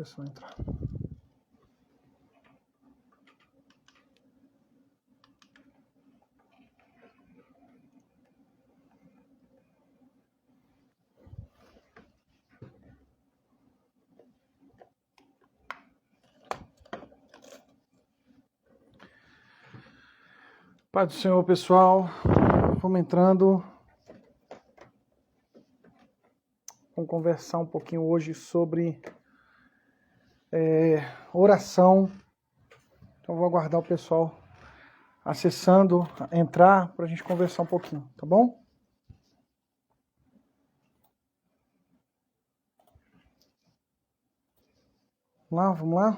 pessoal entrar. Paz do Senhor, pessoal. Vamos entrando. Vamos conversar um pouquinho hoje sobre oração. Então vou aguardar o pessoal acessando, entrar, para a gente conversar um pouquinho, tá bom? Vamos lá?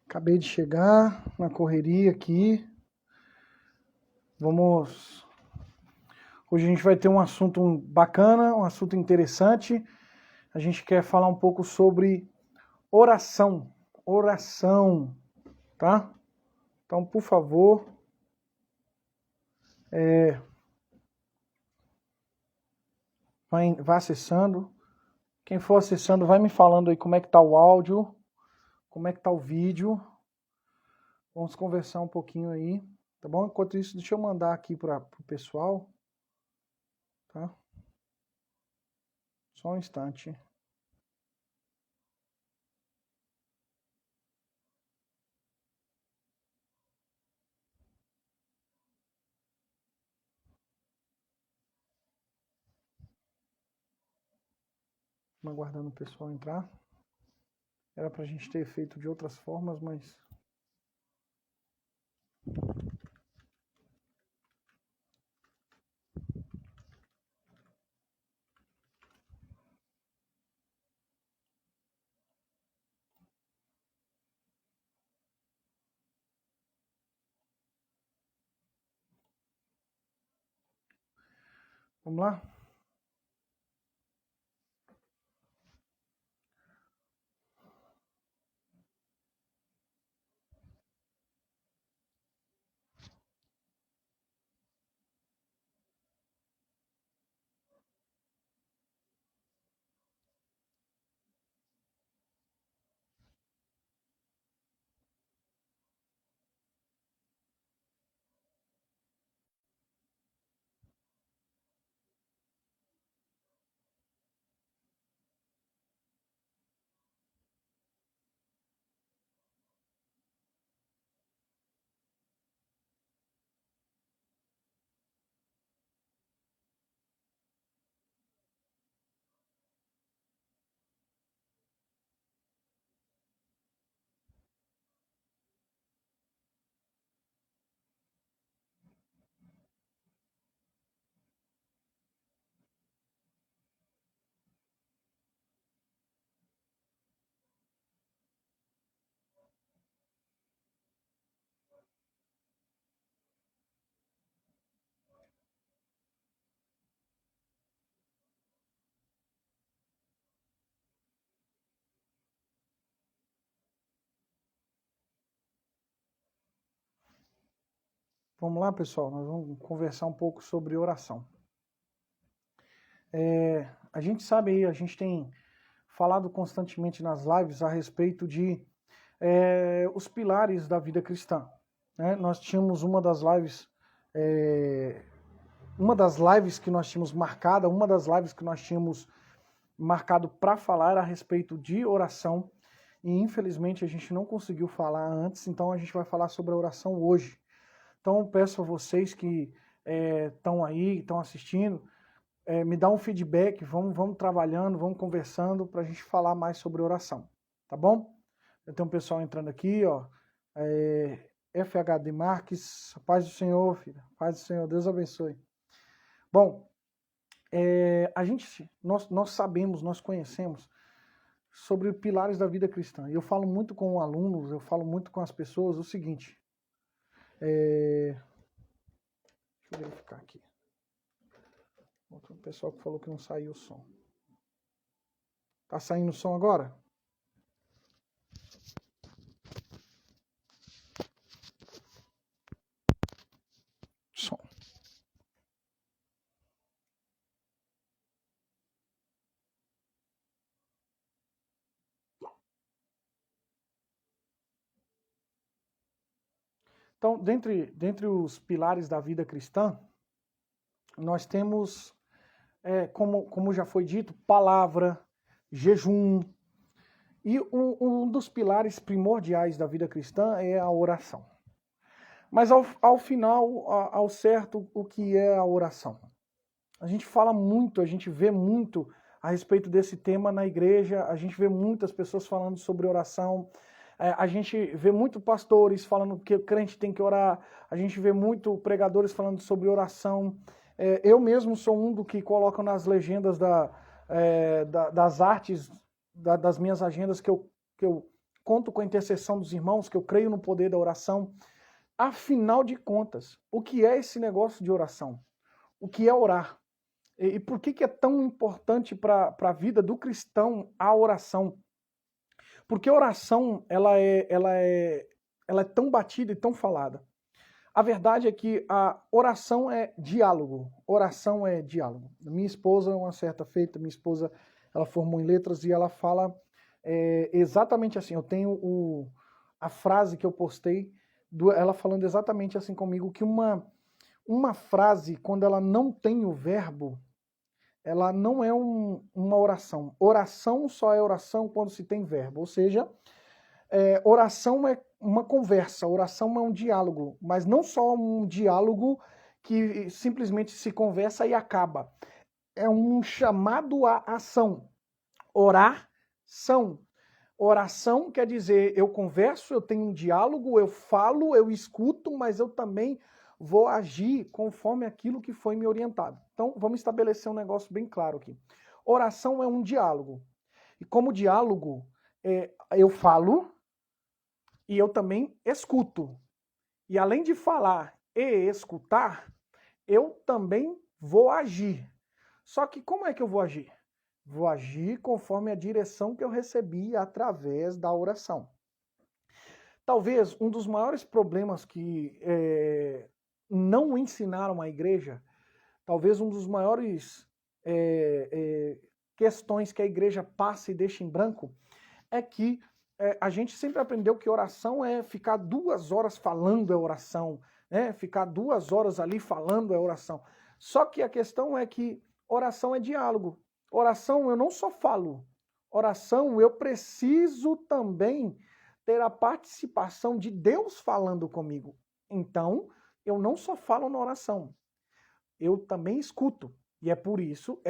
Acabei de chegar na correria aqui. Hoje a gente vai ter um assunto bacana, um assunto interessante. A gente quer falar um pouco sobre oração. Oração, tá? Então, por favor, vai acessando. Quem for acessando, vai me falando aí como é que tá o áudio, como é que tá o vídeo. Vamos conversar um pouquinho aí, tá bom? Enquanto isso, deixa eu mandar aqui para o pessoal, tá? Só um instante. Aguardando o pessoal entrar. Era pra gente ter feito de outras formas, mas... Vamos lá? Vamos lá, pessoal? Nós vamos conversar um pouco sobre oração. A gente sabe aí, a gente tem falado constantemente nas lives a respeito de os pilares da vida cristã, né? Nós tínhamos uma das lives que nós tínhamos marcada, uma das lives que nós tínhamos marcado para falar a respeito de oração, e infelizmente a gente não conseguiu falar antes, então a gente vai falar sobre a oração hoje. Então eu peço a vocês que estão aí, estão assistindo, me dá um feedback, vamos trabalhando, vamos conversando para a gente falar mais sobre oração, tá bom? Eu tenho um pessoal entrando aqui, ó, FHD Marques, paz do Senhor, filha, paz do Senhor, Deus abençoe. Bom, nós sabemos, nós conhecemos sobre pilares da vida cristã. Eu falo muito com alunos, eu falo muito com as pessoas o seguinte. Deixa eu verificar aqui. O pessoal que falou que não saiu o som. Tá saindo o som agora? Som. Então, dentre os pilares da vida cristã, nós temos, como já foi dito, palavra, jejum, e um dos pilares primordiais da vida cristã é a oração. Mas ao final, ao certo, o que é a oração? A gente fala muito, a gente vê muito a respeito desse tema na igreja, a gente vê muitas pessoas falando sobre oração, a gente vê muito pastores falando que o crente tem que orar, a gente vê muito pregadores falando sobre oração. Eu mesmo sou um do que colocam nas legendas das artes, das minhas agendas, que eu conto com a intercessão dos irmãos, que eu creio no poder da oração. Afinal de contas, o que é esse negócio de oração? O que é orar? E por que é tão importante para a vida do cristão a oração? Porque a oração ela é tão batida e tão falada. A verdade é que a oração é diálogo. Oração é diálogo. Minha esposa, uma certa feita, ela formou em letras e ela fala exatamente assim. Eu tenho a frase que eu postei, ela falando exatamente assim comigo, que uma frase, quando ela não tem o verbo, ela não é uma oração. Oração só é oração quando se tem verbo. Ou seja, oração é uma conversa, oração é um diálogo, mas não só um diálogo que simplesmente se conversa e acaba. É um chamado à ação. Oração. Oração quer dizer, eu converso, eu tenho um diálogo, eu falo, eu escuto, mas eu também vou agir conforme aquilo que foi me orientado. Então, vamos estabelecer um negócio bem claro aqui. Oração é um diálogo. E como diálogo, eu falo e eu também escuto. E além de falar e escutar, eu também vou agir. Só que como é que eu vou agir? Vou agir conforme a direção que eu recebi através da oração. Talvez um dos maiores problemas que não ensinaram à igreja, talvez um dos maiores questões que a igreja passa e deixa em branco, é que a gente sempre aprendeu que oração é ficar 2 horas falando é oração, né? Ficar 2 horas ali falando é oração. Só que a questão é que oração é diálogo. Oração eu não só falo, oração eu preciso também ter a participação de Deus falando comigo. Então, eu não só falo na oração, eu também escuto. E é por isso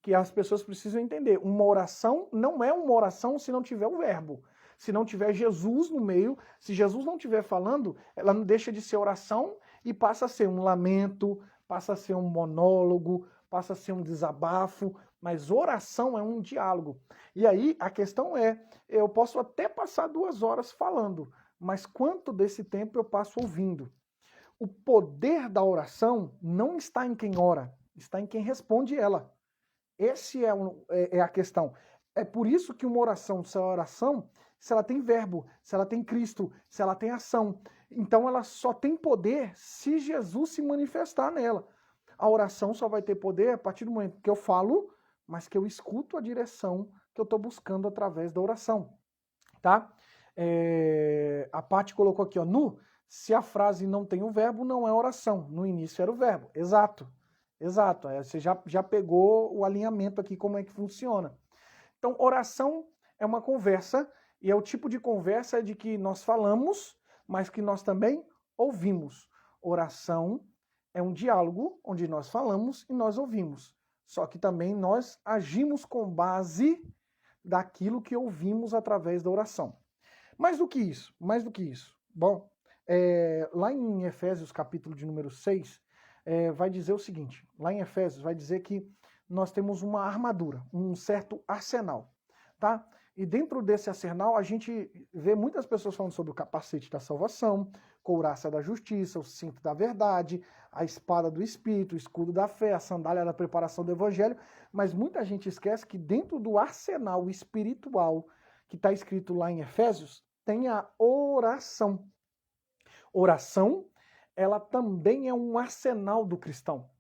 que as pessoas precisam entender. Uma oração não é uma oração se não tiver o verbo. Se não tiver Jesus no meio, se Jesus não estiver falando, ela não deixa de ser oração e passa a ser um lamento, passa a ser um monólogo, passa a ser um desabafo, mas oração é um diálogo. E aí a questão é, eu posso até passar 2 horas falando, mas quanto desse tempo eu passo ouvindo? O poder da oração não está em quem ora, está em quem responde ela. Essa é a questão. É por isso que uma oração, se ela tem verbo, se ela tem Cristo, se ela tem ação, então ela só tem poder se Jesus se manifestar nela. A oração só vai ter poder a partir do momento que eu falo, mas que eu escuto a direção que eu estou buscando através da oração. Tá? A Paty colocou aqui, ó, se a frase não tem o verbo, não é oração. No início era o verbo. Exato. Exato. Você já pegou o alinhamento aqui, como é que funciona. Então, oração é uma conversa, e é o tipo de conversa de que nós falamos, mas que nós também ouvimos. Oração é um diálogo onde nós falamos e nós ouvimos. Só que também nós agimos com base daquilo que ouvimos através da oração. Mais do que isso. Bom, lá em Efésios, capítulo de número 6, vai dizer o seguinte. Lá em Efésios vai dizer que nós temos uma armadura, um certo arsenal, tá? E dentro desse arsenal a gente vê muitas pessoas falando sobre o capacete da salvação, couraça da justiça, o cinto da verdade, a espada do Espírito, o escudo da fé, a sandália da preparação do evangelho, mas muita gente esquece que dentro do arsenal espiritual que está escrito lá em Efésios, tem a oração. Oração, ela também é um arsenal do cristão.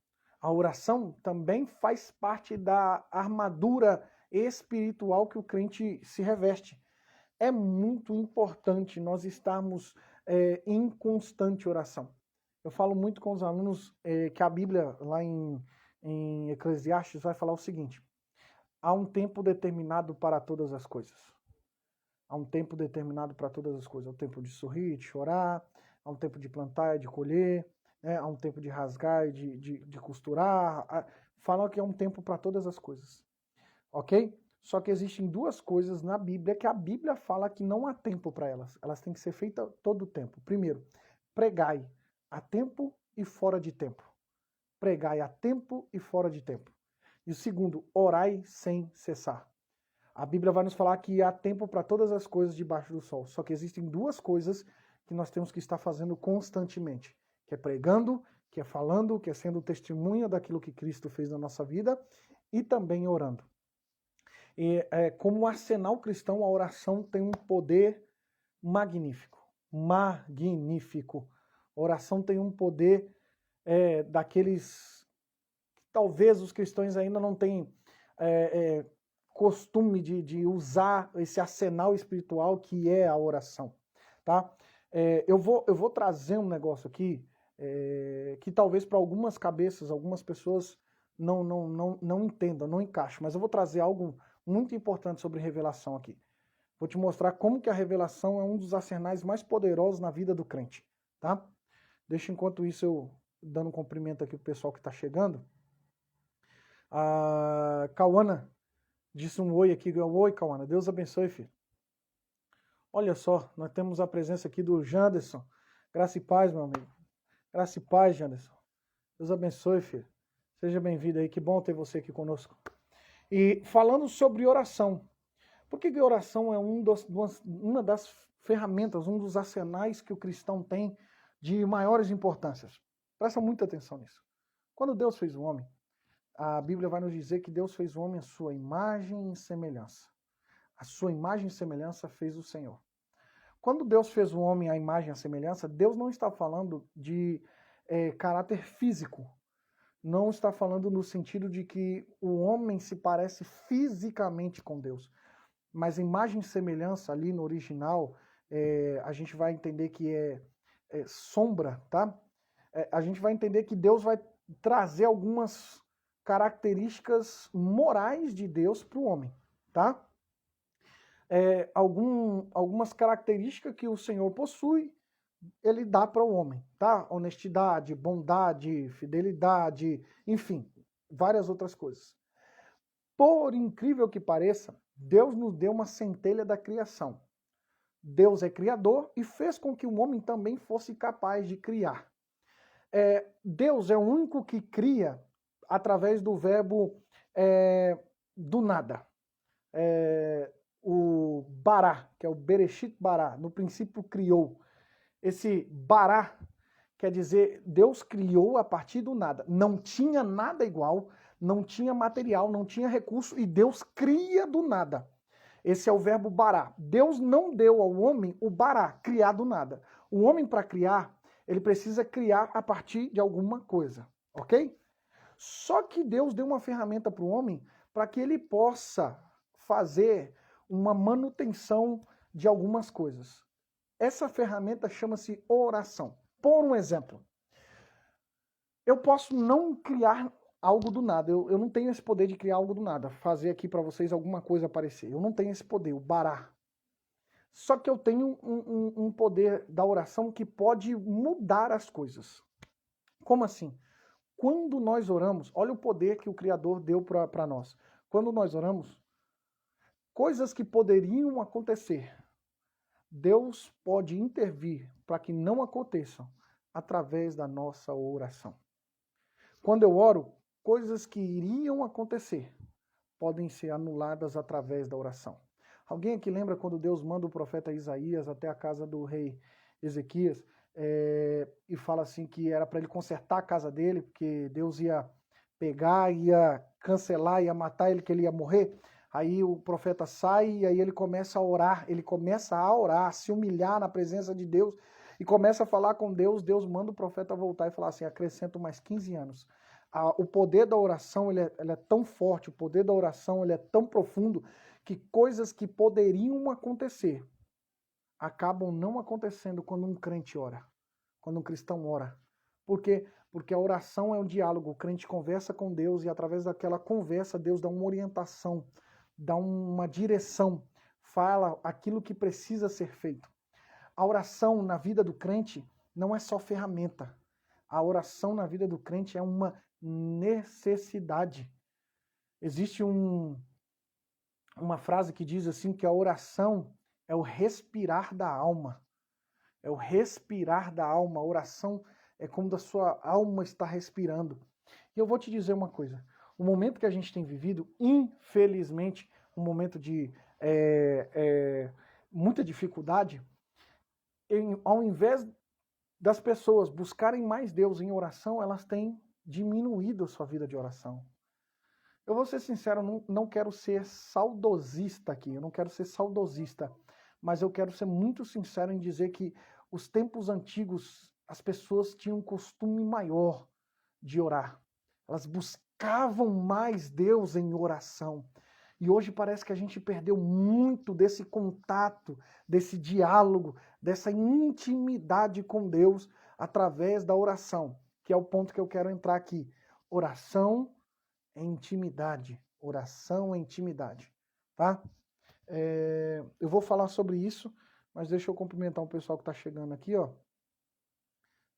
A oração também faz parte da armadura espiritual que o crente se reveste. É muito importante nós estarmos em constante oração. Eu falo muito com os alunos que a Bíblia, lá em Eclesiastes, vai falar o seguinte: há um tempo determinado para todas as coisas. Há um tempo determinado para todas as coisas. Há um tempo de sorrir, de chorar, há um tempo de plantar e de colher, né? Há um tempo de rasgar e de costurar. Fala que há um tempo para todas as coisas. Ok? Só que existem duas coisas na Bíblia que a Bíblia fala que não há tempo para elas. Elas têm que ser feitas todo o tempo. Primeiro, pregai a tempo e fora de tempo. Pregai a tempo e fora de tempo. E o segundo, orai sem cessar. A Bíblia vai nos falar que há tempo para todas as coisas debaixo do sol. Só que existem duas coisas que nós temos que estar fazendo constantemente. Que é pregando, que é falando, que é sendo testemunha daquilo que Cristo fez na nossa vida e também orando. E como arsenal cristão, a oração tem um poder magnífico. Magnífico. A oração tem um poder daqueles que talvez os cristãos ainda não tenham costume de usar esse arsenal espiritual que é a oração, tá? Eu vou trazer um negócio aqui que talvez para algumas cabeças, algumas pessoas não entendam, não encaixem, mas eu vou trazer algo muito importante sobre revelação aqui. Vou te mostrar como que a revelação é um dos arsenais mais poderosos na vida do crente, tá? Deixa enquanto isso eu dando um cumprimento aqui pro pessoal que está chegando. A Cauana disse um oi aqui. Oi, Cauana. Deus abençoe, filho. Olha só, nós temos a presença aqui do Janderson. Graça e paz, meu amigo. Graça e paz, Janderson. Deus abençoe, filho. Seja bem-vindo aí. Que bom ter você aqui conosco. E falando sobre oração. Por que oração é uma das ferramentas, um dos arsenais que o cristão tem de maiores importâncias? Presta muita atenção nisso. Quando Deus fez o homem, a Bíblia vai nos dizer que Deus fez o homem à sua imagem e semelhança. A sua imagem e semelhança fez o Senhor. Quando Deus fez o homem à imagem e à semelhança, Deus não está falando de caráter físico. Não está falando no sentido de que o homem se parece fisicamente com Deus. Mas imagem e semelhança ali no original, a gente vai entender que é sombra, tá? A gente vai entender que Deus vai trazer algumas características morais de Deus para o homem, tá? Algumas características que o Senhor possui, ele dá para o homem, tá? Honestidade, bondade, fidelidade, enfim, várias outras coisas. Por incrível que pareça, Deus nos deu uma centelha da criação. Deus é criador e fez com que o homem também fosse capaz de criar. Deus é o único que cria através do verbo do nada. O bará, que é o Bereshit bará, no princípio criou. Esse bará quer dizer Deus criou a partir do nada. Não tinha nada igual, não tinha material, não tinha recurso, e Deus cria do nada. Esse é o verbo bará. Deus não deu ao homem o bará, criar do nada. O homem, para criar, ele precisa criar a partir de alguma coisa, ok? Só que Deus deu uma ferramenta para o homem para que ele possa fazer uma manutenção de algumas coisas. Essa ferramenta chama-se oração. Por um exemplo, eu posso não criar algo do nada. Eu não tenho esse poder de criar algo do nada. Fazer aqui para vocês alguma coisa aparecer. Eu não tenho esse poder, o bará. Só que eu tenho um poder da oração que pode mudar as coisas. Como assim? Quando nós oramos, olha o poder que o Criador deu para nós. Quando nós oramos, coisas que poderiam acontecer, Deus pode intervir para que não aconteçam através da nossa oração. Quando eu oro, coisas que iriam acontecer podem ser anuladas através da oração. Alguém aqui lembra quando Deus manda o profeta Isaías até a casa do rei Ezequias e fala assim que era para ele consertar a casa dele, porque Deus ia pegar, ia cancelar, ia matar ele, que ele ia morrer? Aí o profeta sai e aí ele começa a orar, a se humilhar na presença de Deus e começa a falar com Deus. Deus manda o profeta voltar e falar assim: acrescento mais 15 anos. O poder da oração ele é tão forte, o poder da oração ele é tão profundo que coisas que poderiam acontecer acabam não acontecendo quando um crente ora, quando um cristão ora. Por quê? Porque a oração é um diálogo, o crente conversa com Deus e através daquela conversa Deus dá uma orientação, dá uma direção, fala aquilo que precisa ser feito. A oração na vida do crente não é só ferramenta. A oração na vida do crente é uma necessidade. Existe uma frase que diz assim que a oração é o respirar da alma. É o respirar da alma. A oração é como a sua alma está respirando. E eu vou te dizer uma coisa. O momento que a gente tem vivido, infelizmente, um momento de muita dificuldade, ao invés das pessoas buscarem mais Deus em oração, elas têm diminuído a sua vida de oração. Eu vou ser sincero, não quero ser saudosista aqui, eu não quero ser saudosista, mas eu quero ser muito sincero em dizer que os tempos antigos, as pessoas tinham um costume maior de orar. Elas buscavam mais Deus em oração. E hoje parece que a gente perdeu muito desse contato, desse diálogo, dessa intimidade com Deus através da oração, que é o ponto que eu quero entrar aqui. Oração é intimidade. Oração é intimidade. Tá? Eu vou falar sobre isso, mas deixa eu cumprimentar o pessoal que está chegando aqui, ó.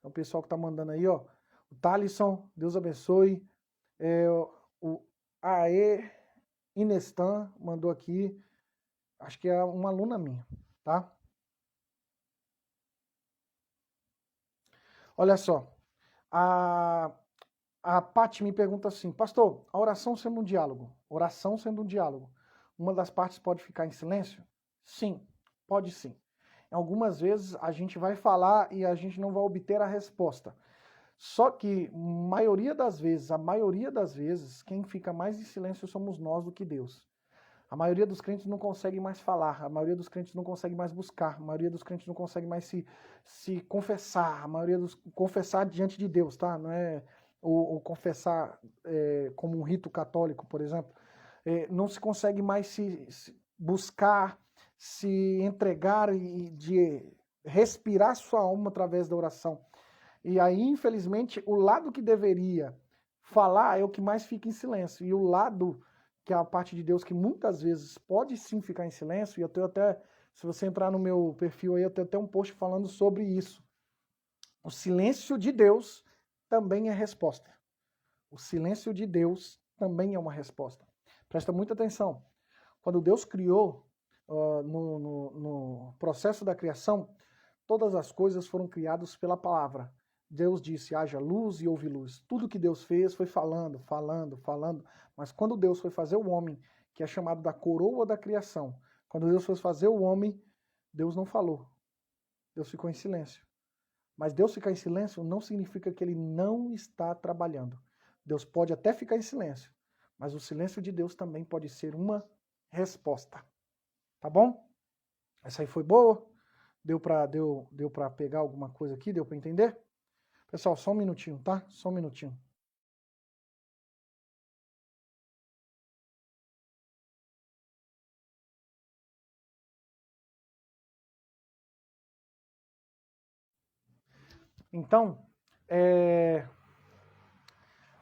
O pessoal que está mandando aí, ó. O Thalisson, Deus abençoe. O AE Inestan mandou aqui. Acho que é uma aluna minha, tá? Olha só. A Paty me pergunta assim, pastor, a oração sendo um diálogo, uma das partes pode ficar em silêncio? Sim, pode sim. Algumas vezes a gente vai falar e a gente não vai obter a resposta. Só que, a maioria das vezes, quem fica mais em silêncio somos nós do que Deus. A maioria dos crentes não consegue mais falar, a maioria dos crentes não consegue mais buscar, a maioria dos crentes não consegue mais se confessar, a maioria dos confessar diante de Deus, tá? Não é o confessar como um rito católico, por exemplo. Não se consegue mais se buscar, se entregar e de respirar sua alma através da oração. E aí, infelizmente, o lado que deveria falar é o que mais fica em silêncio. E o lado que é a parte de Deus que muitas vezes pode sim ficar em silêncio, e eu tenho até, se você entrar no meu perfil aí, eu tenho até um post falando sobre isso. O silêncio de Deus também é resposta. O silêncio de Deus também é uma resposta. Presta muita atenção. Quando Deus criou, no processo da criação, todas as coisas foram criadas pela palavra. Deus disse, haja luz e houve luz. Tudo que Deus fez foi falando, falando, falando. Mas quando Deus foi fazer o homem, que é chamado da coroa da criação, quando Deus foi fazer o homem, Deus não falou. Deus ficou em silêncio. Mas Deus ficar em silêncio não significa que ele não está trabalhando. Deus pode até ficar em silêncio, mas o silêncio de Deus também pode ser uma resposta. Tá bom? Essa aí foi boa? Deu pra pegar alguma coisa aqui? Deu pra entender? Pessoal, só um minutinho, tá? Só um minutinho. Então,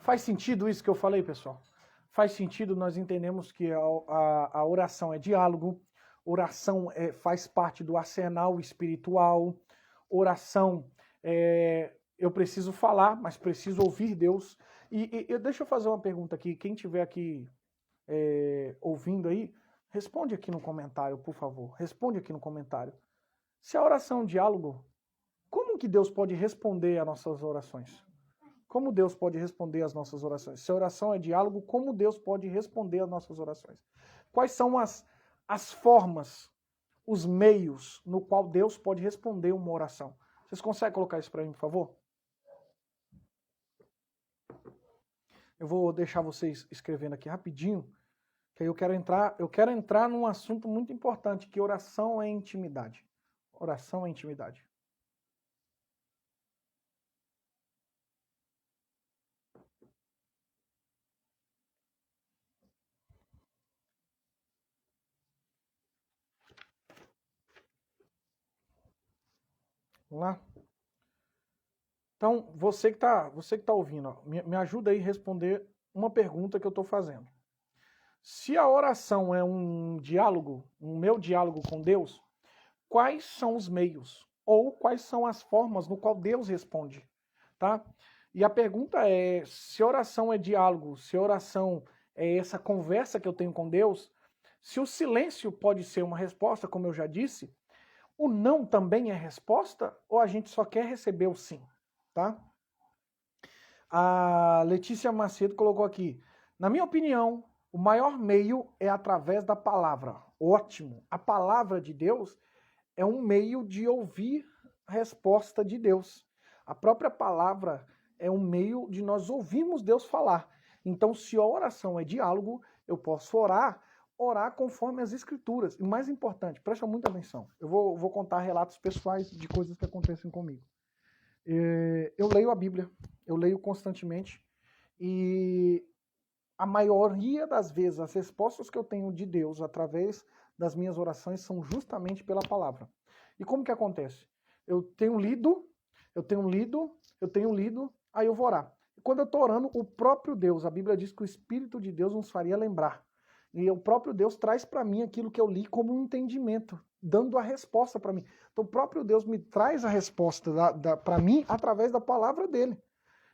faz sentido isso que eu falei, pessoal? Faz sentido, nós entendemos que a oração é diálogo, oração faz parte do arsenal espiritual, oração eu preciso falar, mas preciso ouvir Deus. E deixa eu fazer uma pergunta aqui, quem tiver aqui ouvindo aí, responde aqui no comentário, por favor. Responde aqui no comentário. Se a oração é um diálogo, como que Deus pode responder às nossas orações? Como Deus pode responder às nossas orações? Se a oração é diálogo, como Deus pode responder às nossas orações? Quais são as formas, os meios no qual Deus pode responder uma oração? Vocês conseguem colocar isso para mim, por favor? Eu vou deixar vocês escrevendo aqui rapidinho, que aí eu quero entrar num assunto muito importante, que oração é intimidade. Oração é intimidade. Vamos lá? Então, você que tá ouvindo, ó, me ajuda aí a responder uma pergunta que eu estou fazendo. Se a oração é um diálogo, um meu diálogo com Deus, quais são os meios? Ou quais são as formas no qual Deus responde? Tá? E a pergunta é, se oração é diálogo, se oração é essa conversa que eu tenho com Deus, se o silêncio pode ser uma resposta, como eu já disse, o não também é resposta, ou a gente só quer receber o sim? Tá? A Letícia Macedo colocou aqui, na minha opinião, o maior meio é através da palavra. Ótimo. A palavra de Deus é um meio de ouvir a resposta de Deus. A própria palavra é um meio de nós ouvirmos Deus falar. Então, se a oração é diálogo, eu posso orar conforme as escrituras. E mais importante, presta muita atenção. Eu vou contar relatos pessoais de coisas que acontecem comigo. Eu leio a Bíblia, eu leio constantemente, e a maioria das vezes as respostas que eu tenho de Deus através das minhas orações são justamente pela palavra. E como que acontece? Eu tenho lido, aí eu vou orar. E quando eu estou orando, o próprio Deus, a Bíblia diz que o Espírito de Deus nos faria lembrar. E o próprio Deus traz para mim aquilo que eu li como um entendimento, dando a resposta para mim. Então o próprio Deus me traz a resposta para mim através da palavra dele.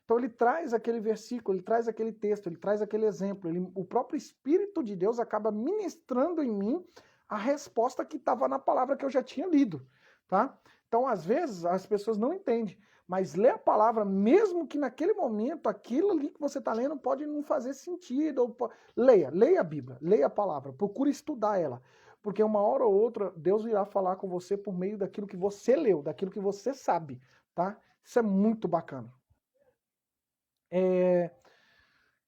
Então ele traz aquele versículo, ele traz aquele texto, ele traz aquele exemplo. O próprio Espírito de Deus acaba ministrando em mim a resposta que estava na palavra que eu já tinha lido. Tá? Então, às vezes, as pessoas não entendem. Mas ler a palavra, mesmo que naquele momento, aquilo ali que você está lendo pode não fazer sentido. Leia a Bíblia, leia a palavra, procure estudar ela. Porque uma hora ou outra, Deus irá falar com você por meio daquilo que você leu, daquilo que você sabe. Tá? Isso é muito bacana.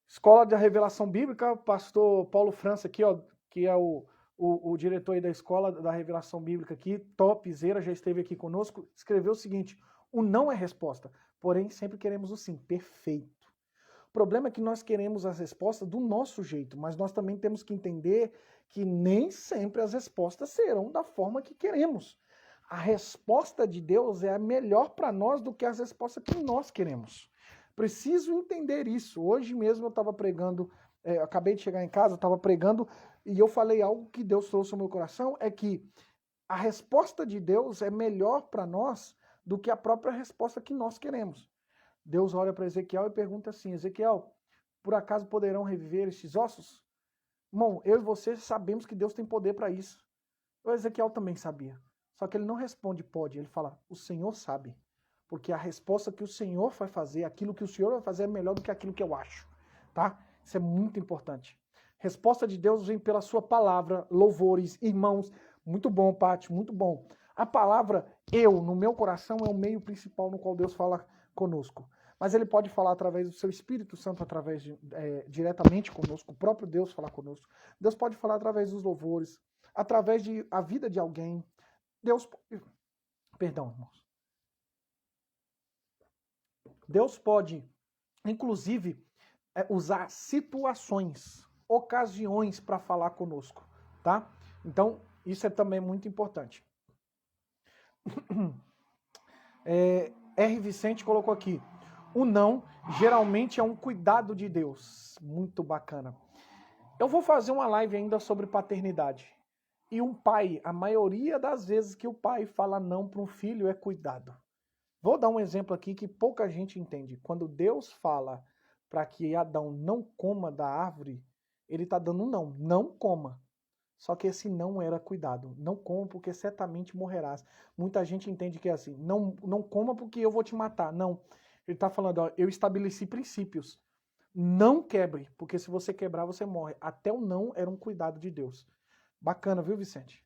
Escola da Revelação Bíblica, pastor Paulo França aqui, ó, que é o diretor aí da Escola da Revelação Bíblica aqui, topzera, já esteve aqui conosco, escreveu o seguinte, o não é resposta, porém sempre queremos o sim, perfeito. O problema é que nós queremos as respostas do nosso jeito, mas nós também temos que entender que nem sempre as respostas serão da forma que queremos. A resposta de Deus é a melhor para nós do que as respostas que nós queremos. Preciso entender isso. Hoje mesmo eu estava pregando, acabei de chegar em casa, estava pregando e eu falei algo que Deus trouxe ao meu coração, é que a resposta de Deus é melhor para nós do que a própria resposta que nós queremos. Deus olha para Ezequiel e pergunta assim, Ezequiel, por acaso poderão reviver estes ossos? Irmão, eu e você sabemos que Deus tem poder para isso. O Ezequiel também sabia. Só que ele não responde pode, ele fala, o Senhor sabe. Porque a resposta que o Senhor vai fazer, aquilo que o Senhor vai fazer é melhor do que aquilo que eu acho, tá? Isso é muito importante. Resposta de Deus vem pela sua palavra, louvores, irmãos. Muito bom, Pati, muito bom. A palavra eu, no meu coração, é o meio principal no qual Deus fala conosco. Mas ele pode falar através do seu Espírito Santo, através diretamente conosco, o próprio Deus falar conosco. Deus pode falar através dos louvores, através de a vida de alguém. Deus pode... Perdão, irmãos. Deus pode, inclusive, usar situações, ocasiões para falar conosco, tá? Então, isso é também muito importante. R. Vicente colocou aqui, o não geralmente é um cuidado de Deus. Muito bacana. Eu vou fazer uma live ainda sobre paternidade. E um pai, a maioria das vezes que o pai fala não para um filho é cuidado. Vou dar um exemplo aqui que pouca gente entende. Quando Deus fala para que Adão não coma da árvore, ele está dando um não. Não coma. Só que esse não era cuidado. Não coma porque certamente morrerás. Muita gente entende que é assim. Não coma porque eu vou te matar. Não. Ele está falando, ó, eu estabeleci princípios. Não quebre, porque se você quebrar, você morre. Até o não era um cuidado de Deus. Bacana, viu, Vicente?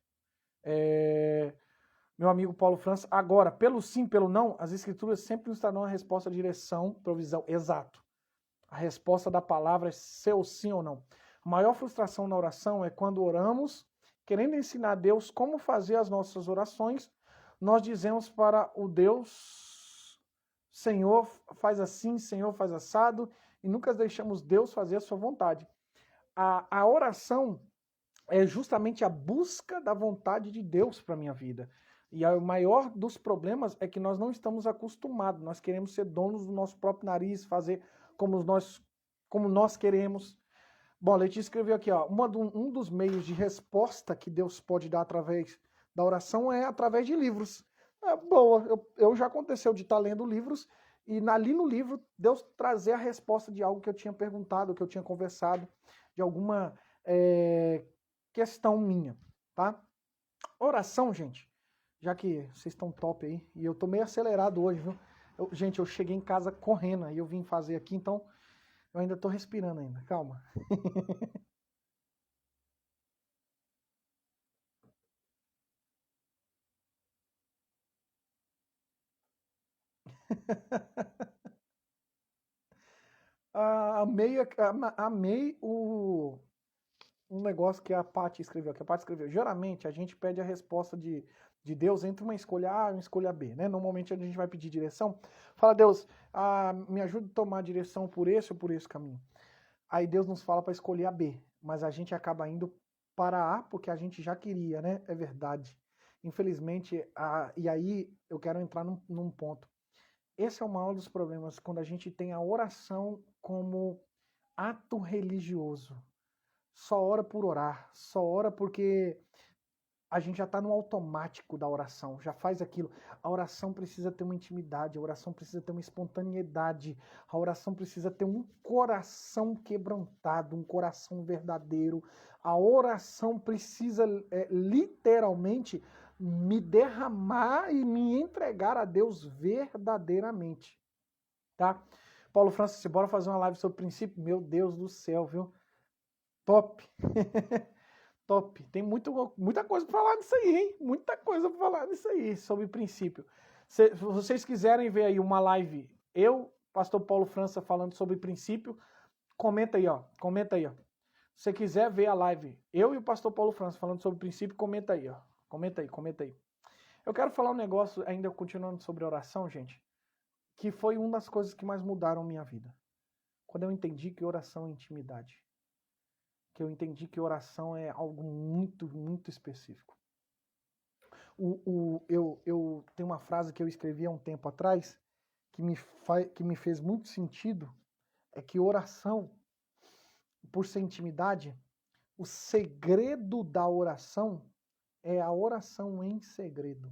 Meu amigo Paulo França, agora, pelo sim, pelo não, as escrituras sempre nos trarão a resposta, direção, provisão. Exato. A resposta da palavra é seu sim ou não. A maior frustração na oração é quando oramos, querendo ensinar a Deus como fazer as nossas orações, nós dizemos para o Deus, Senhor, faz assim, Senhor, faz assado, e nunca deixamos Deus fazer a sua vontade. A oração é justamente a busca da vontade de Deus para a minha vida. E o maior dos problemas é que nós não estamos acostumados. Nós queremos ser donos do nosso próprio nariz, fazer como nós queremos. Bom, a Letícia escreveu aqui, ó, um dos meios de resposta que Deus pode dar através da oração é através de livros. Boa, eu já aconteceu de estar lendo livros e ali no livro Deus trazer a resposta de algo que eu tinha perguntado, que eu tinha conversado, de alguma questão minha, tá? Oração, gente, já que vocês estão top aí, e eu tô meio acelerado hoje, viu? Gente, eu cheguei em casa correndo e eu vim fazer aqui, então eu ainda tô respirando ainda, calma. Amei um negócio que a Paty escreveu. Que a Paty escreveu. Geralmente a gente pede a resposta de Deus entre uma escolha A e uma escolha B, né? Normalmente a gente vai pedir direção. Fala, Deus, me ajuda a tomar a direção por esse ou por esse caminho. Aí Deus nos fala para escolher a B, mas a gente acaba indo para A porque a gente já queria, né? É verdade. Infelizmente, e aí eu quero entrar num ponto. Esse é o maior dos problemas, quando a gente tem a oração como ato religioso. Só ora por orar, só ora porque a gente já está no automático da oração, já faz aquilo. A oração precisa ter uma intimidade, a oração precisa ter uma espontaneidade, a oração precisa ter um coração quebrantado, um coração verdadeiro. A oração precisa literalmente me derramar e me entregar a Deus verdadeiramente, tá? Paulo Francis, bora fazer uma live sobre princípio? Meu Deus do céu, viu? Top! Top. Tem muita coisa para falar disso aí, hein? Muita coisa para falar disso aí, sobre princípio. Se vocês quiserem ver aí uma live, eu, pastor Paulo França, falando sobre princípio, comenta aí, ó. Comenta aí, ó. Se você quiser ver a live, eu e o pastor Paulo França falando sobre princípio, comenta aí, ó. Comenta aí, comenta aí. Eu quero falar um negócio, ainda continuando sobre oração, gente, que foi uma das coisas que mais mudaram minha vida. Quando eu entendi que oração é intimidade. Que eu entendi que oração é algo muito, muito específico. Eu tenho uma frase que eu escrevi há um tempo atrás que me fez muito sentido, é que oração, por ser intimidade, o segredo da oração é a oração em segredo.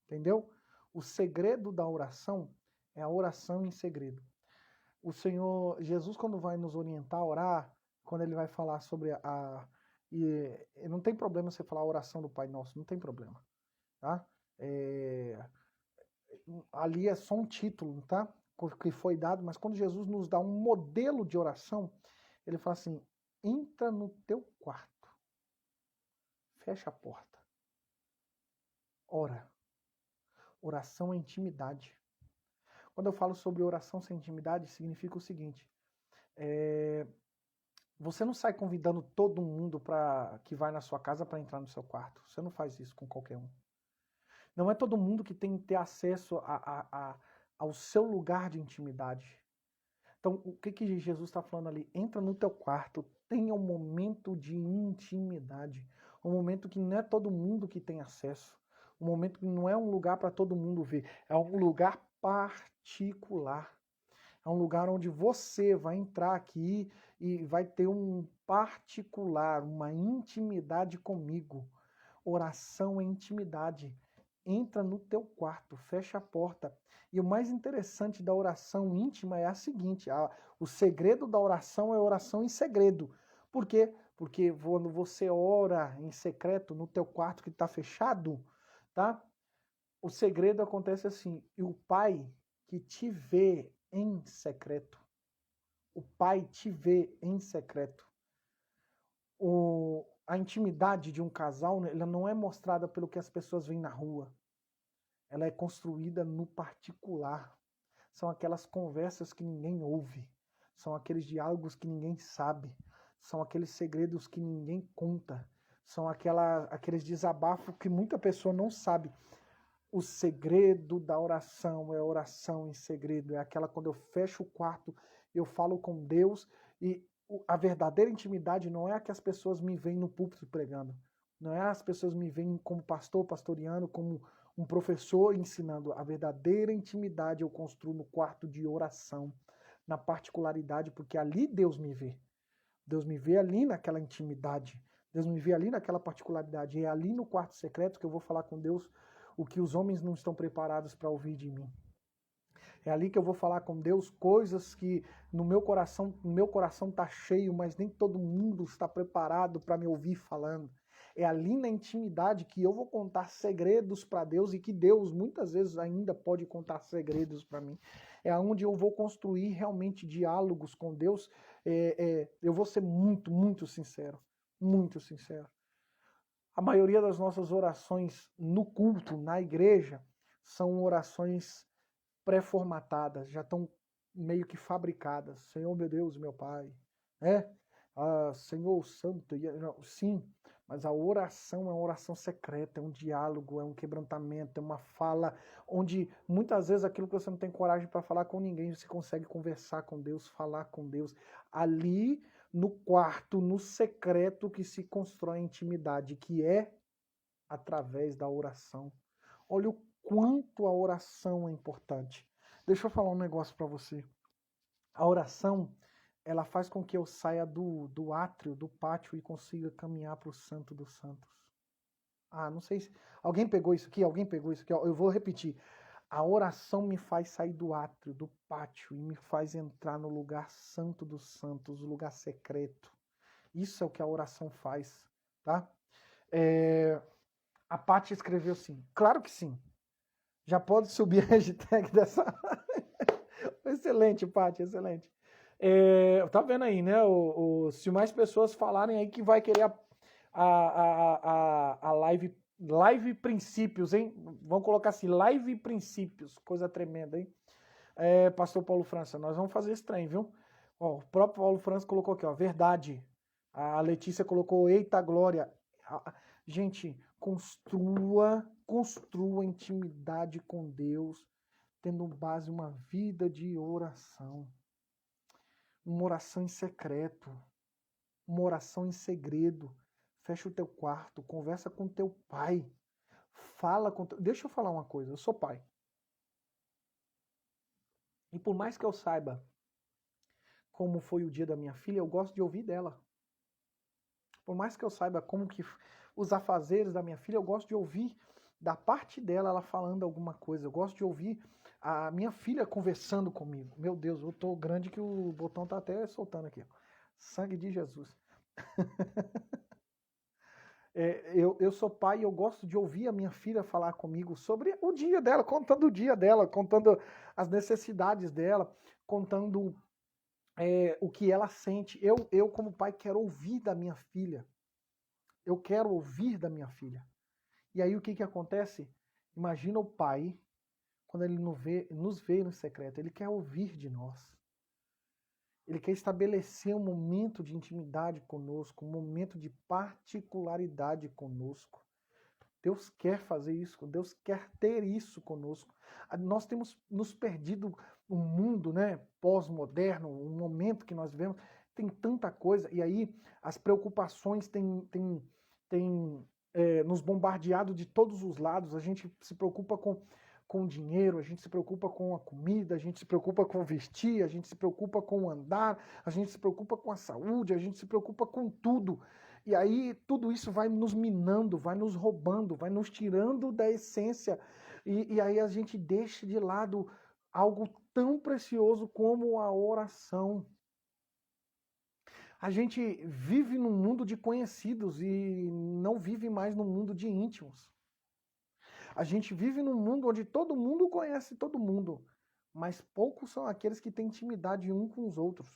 Entendeu? O segredo da oração é a oração em segredo. O Senhor Jesus, quando vai nos orientar a orar, quando ele vai falar sobre e não tem problema você falar a oração do Pai Nosso, não tem problema, tá? Ali é só um título, tá? Que foi dado, mas quando Jesus nos dá um modelo de oração, ele fala assim: entra no teu quarto, fecha a porta, ora. Oração é intimidade. Quando eu falo sobre oração sem intimidade, significa o seguinte: você não sai convidando todo mundo que vai na sua casa para entrar no seu quarto. Você não faz isso com qualquer um. Não é todo mundo que tem que ter acesso ao seu lugar de intimidade. Então, o que Jesus está falando ali? Entra no teu quarto, tenha um momento de intimidade. Um momento que não é todo mundo que tem acesso. Um momento que não é um lugar para todo mundo ver. É um lugar particular. É um lugar onde você vai entrar aqui e vai ter um particular, uma intimidade comigo. Oração é intimidade. Entra no teu quarto, fecha a porta. E o mais interessante da oração íntima é a seguinte: o segredo da oração é oração em segredo. Por quê? Porque quando você ora em secreto no teu quarto que está fechado, tá? O segredo acontece assim: e o Pai que te vê em secreto, o Pai te vê em secreto. A intimidade de um casal, ela não é mostrada pelo que as pessoas veem na rua. Ela é construída no particular. São aquelas conversas que ninguém ouve. São aqueles diálogos que ninguém sabe. São aqueles segredos que ninguém conta. São aqueles desabafos que muita pessoa não sabe. O segredo da oração é oração em segredo. É aquela quando eu fecho o quarto, eu falo com Deus. E a verdadeira intimidade não é a que as pessoas me veem no púlpito pregando. Não é as pessoas me veem como pastor, pastoreando, como um professor ensinando. A verdadeira intimidade eu construo no quarto de oração, na particularidade, porque ali Deus me vê. Deus me vê ali naquela intimidade. Deus me vê ali naquela particularidade. É ali no quarto secreto que eu vou falar com Deus o que os homens não estão preparados para ouvir de mim. É ali que eu vou falar com Deus coisas que no meu coração está cheio, mas nem todo mundo está preparado para me ouvir falando. É ali na intimidade que eu vou contar segredos para Deus e que Deus muitas vezes ainda pode contar segredos para mim. É onde eu vou construir realmente diálogos com Deus. Eu vou ser muito, muito sincero. Muito sincero. A maioria das nossas orações no culto, na igreja, são orações pré-formatadas, já estão meio que fabricadas. Senhor, meu Deus, meu Pai, né? Senhor Santo, sim, mas a oração é uma oração secreta, é um diálogo, é um quebrantamento, é uma fala onde muitas vezes aquilo que você não tem coragem para falar com ninguém, você consegue conversar com Deus, falar com Deus. Ali no quarto, no secreto que se constrói a intimidade, que é através da oração. Olha o quanto a oração é importante. Deixa eu falar um negócio para você. A oração, ela faz com que eu saia do átrio, do pátio e consiga caminhar para o Santo dos Santos. Não sei se... Alguém pegou isso aqui? Alguém pegou isso aqui? Eu vou repetir. A oração me faz sair do átrio, do pátio e me faz entrar no lugar santo dos santos, o lugar secreto. Isso é o que a oração faz, tá? A Paty escreveu sim. Claro que sim. Já pode subir a hashtag dessa. Excelente, Paty, excelente. Tá vendo aí, né? Se mais pessoas falarem aí que vai querer a live princípios, hein? Vamos colocar assim, live princípios, coisa tremenda, hein? Pastor Paulo França, nós vamos fazer esse trem, viu? Ó, o próprio Paulo França colocou aqui, ó, verdade. A Letícia colocou, eita glória. Gente, construa intimidade com Deus, tendo base uma vida de oração. Uma oração em secreto, uma oração em segredo. Fecha o teu quarto, conversa com teu pai. Deixa eu falar uma coisa, eu sou pai. E por mais que eu saiba como foi o dia da minha filha, eu gosto de ouvir dela. Por mais que eu saiba como que os afazeres da minha filha, eu gosto de ouvir da parte dela ela falando alguma coisa. Eu gosto de ouvir a minha filha conversando comigo. Meu Deus, eu tô grande que o botão tá até soltando aqui. Sangue de Jesus. Eu sou pai e eu gosto de ouvir a minha filha falar comigo sobre o dia dela, contando o dia dela, contando as necessidades dela, contando o que ela sente. Eu, como pai, quero ouvir da minha filha. Eu quero ouvir da minha filha. E aí o que acontece? Imagina o pai, quando ele nos vê no secreto, ele quer ouvir de nós. Ele quer estabelecer um momento de intimidade conosco, um momento de particularidade conosco. Deus quer fazer isso, Deus quer ter isso conosco. Nós temos nos perdido um mundo, né, pós-moderno, um momento que nós vivemos, tem tanta coisa, e aí as preocupações têm nos bombardeado de todos os lados. A gente se preocupa com dinheiro, a gente se preocupa com a comida, a gente se preocupa com vestir, a gente se preocupa com o andar, a gente se preocupa com a saúde, a gente se preocupa com tudo. E aí tudo isso vai nos minando, vai nos roubando, vai nos tirando da essência. E aí a gente deixa de lado algo tão precioso como a oração. A gente vive num mundo de conhecidos e não vive mais num mundo de íntimos. A gente vive num mundo onde todo mundo conhece todo mundo, mas poucos são aqueles que têm intimidade um com os outros.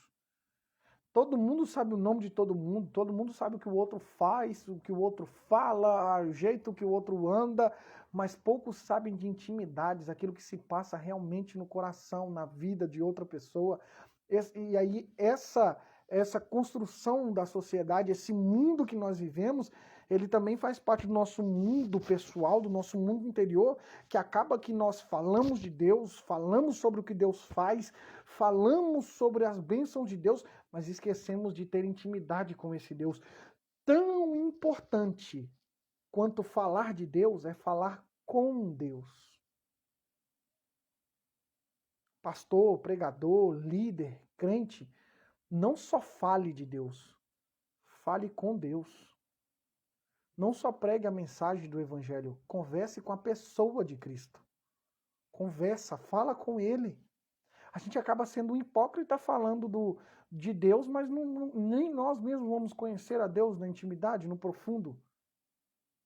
Todo mundo sabe o nome de todo mundo sabe o que o outro faz, o que o outro fala, o jeito que o outro anda, mas poucos sabem de intimidades, aquilo que se passa realmente no coração, na vida de outra pessoa. E aí essa construção da sociedade, esse mundo que nós vivemos, ele também faz parte do nosso mundo pessoal, do nosso mundo interior, que acaba que nós falamos de Deus, falamos sobre o que Deus faz, falamos sobre as bênçãos de Deus, mas esquecemos de ter intimidade com esse Deus tão importante quanto falar de Deus é falar com Deus. Pastor, pregador, líder, crente, não só fale de Deus, fale com Deus. Não só pregue a mensagem do Evangelho, converse com a pessoa de Cristo. Conversa, fala com Ele. A gente acaba sendo um hipócrita falando de Deus, mas nem nós mesmos vamos conhecer a Deus na intimidade, no profundo.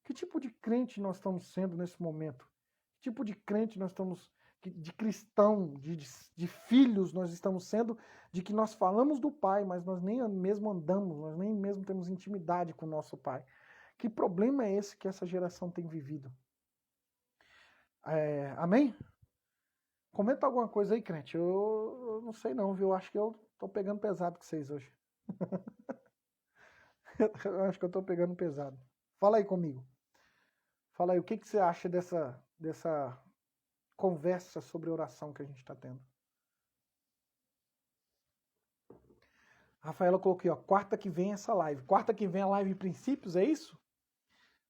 Que tipo de crente nós estamos sendo nesse momento? Que tipo de crente nós estamos, de cristão, de filhos nós estamos sendo, de que nós falamos do Pai, mas nós nem mesmo andamos, nós nem mesmo temos intimidade com o nosso Pai. Que problema é esse que essa geração tem vivido? Amém? Comenta alguma coisa aí, crente. Eu não sei não, viu? Eu acho que eu tô pegando pesado com vocês hoje. Eu acho que eu tô pegando pesado. Fala aí comigo. Fala aí, o que você acha dessa conversa sobre oração que a gente está tendo? Rafaela colocou aqui, ó, quarta que vem essa live. Quarta que vem a live Princípios, é isso?